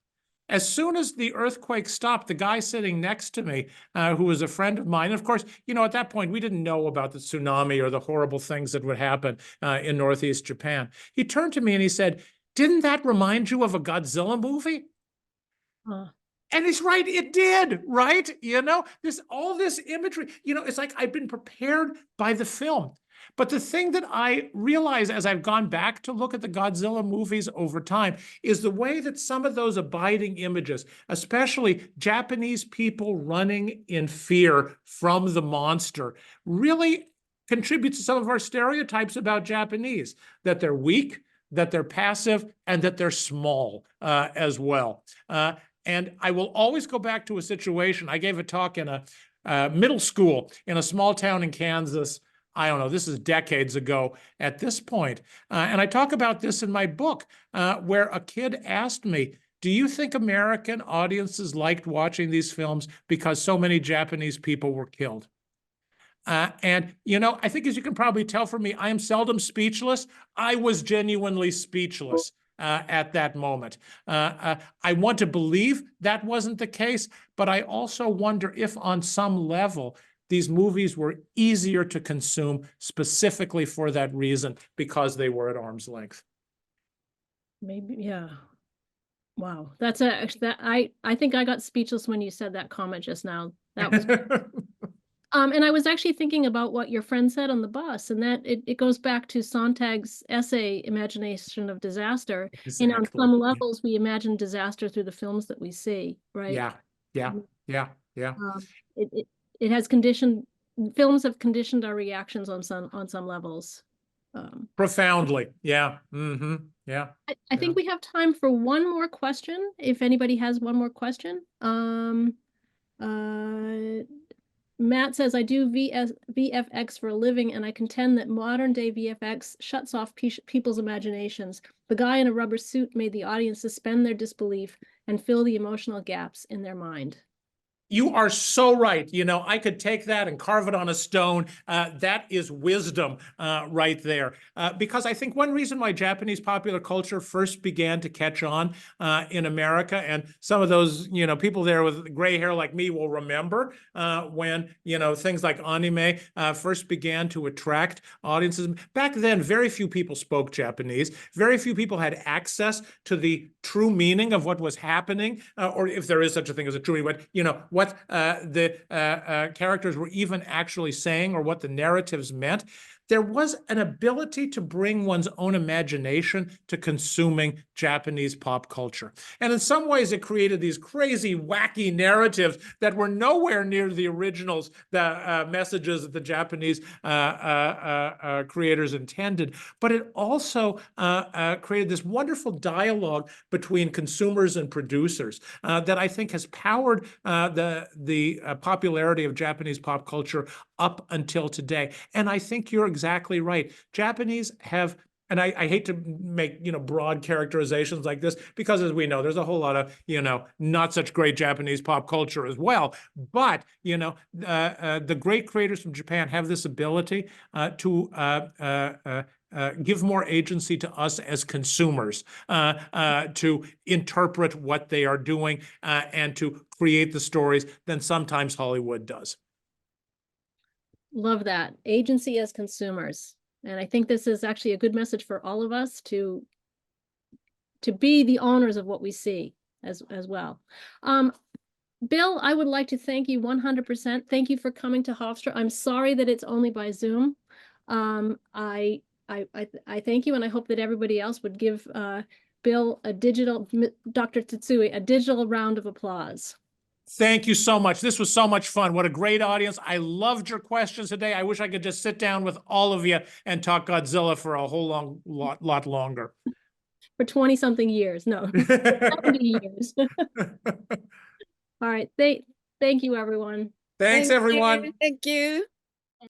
As soon as the earthquake stopped, the guy sitting next to me, who was a friend of mine, and of course, at that point, we didn't know about the tsunami or the horrible things that would happen in Northeast Japan. He turned to me and he said, "Didn't that remind you of a Godzilla movie?" And he's right, it did, right? All this imagery, it's like I've been prepared by the film. But the thing that I realize as I've gone back to look at the Godzilla movies over time is the way that some of those abiding images, especially Japanese people running in fear from the monster, really contribute to some of our stereotypes about Japanese, that they're weak, that they're passive, and that they're small as well. And I will always go back to a situation. I gave a talk in a middle school in a small town in Kansas. I don't know, this is decades ago at this point. And I talk about this in my book, where a kid asked me, "Do you think American audiences liked watching these films because so many Japanese people were killed?" And, I think as you can probably tell from me, I am seldom speechless. I was genuinely speechless at that moment. I want to believe that wasn't the case, but I also wonder if on some level, these movies were easier to consume specifically for that reason, because they were at arm's length. Maybe, yeah. Wow, that's I think I got speechless when you said that comment just now. That was And I was actually thinking about what your friend said on the bus, and that it goes back to Sontag's essay, Imagination of Disaster. And on Exactly. some levels, we imagine disaster through the films that we see, right? Yeah, yeah, Mhm. yeah, yeah. It has conditioned, films have conditioned our reactions on some levels. Profoundly, yeah. Yeah. I think we have time for one more question, if anybody has one more question. Matt says, I do VFX for a living, and I contend that modern day VFX shuts off people's imaginations. The guy in a rubber suit made the audience suspend their disbelief and fill the emotional gaps in their mind. You are so right. You know, I could take that and carve it on a stone. That is wisdom right there. Because I think one reason why Japanese popular culture first began to catch on in America, and some of those, you know, people there with gray hair like me will remember when, you know, things like anime first began to attract audiences. Back then, very few people spoke Japanese. Very few people had access to the true meaning of what was happening, or if there is such a thing as a true meaning, but, you know, what the characters were even actually saying or what the narratives meant. There was an ability to bring one's own imagination to consuming Japanese pop culture. And in some ways, it created these crazy, wacky narratives that were nowhere near the originals, the messages that the Japanese creators intended. But it also created this wonderful dialogue between consumers and producers that I think has powered the popularity of Japanese pop culture up until today. And I think you're exactly right. Japanese have, and I hate to make, you know, broad characterizations like this, because as we know, there's a whole lot of, you know, not such great Japanese pop culture as well. But, you know, the great creators from Japan have this ability to give more agency to us as consumers, to interpret what they are doing and to create the stories than sometimes Hollywood does. Love that. Agency as consumers. And I think this is actually a good message for all of us to be the owners of what we see as well. Bill, I would like to thank you 100%. Thank you for coming to Hofstra. I'm sorry that it's only by Zoom. I thank you, and I hope that everybody else would give Bill Dr. Tsutsui, a digital round of applause. Thank you so much. This was so much fun. What a great audience. I loved your questions today. I wish I could just sit down with all of you and talk Godzilla for a whole lot longer. For 20-something years. No, 70 years. All right. Thank you, everyone. Thanks, everyone. Thank you.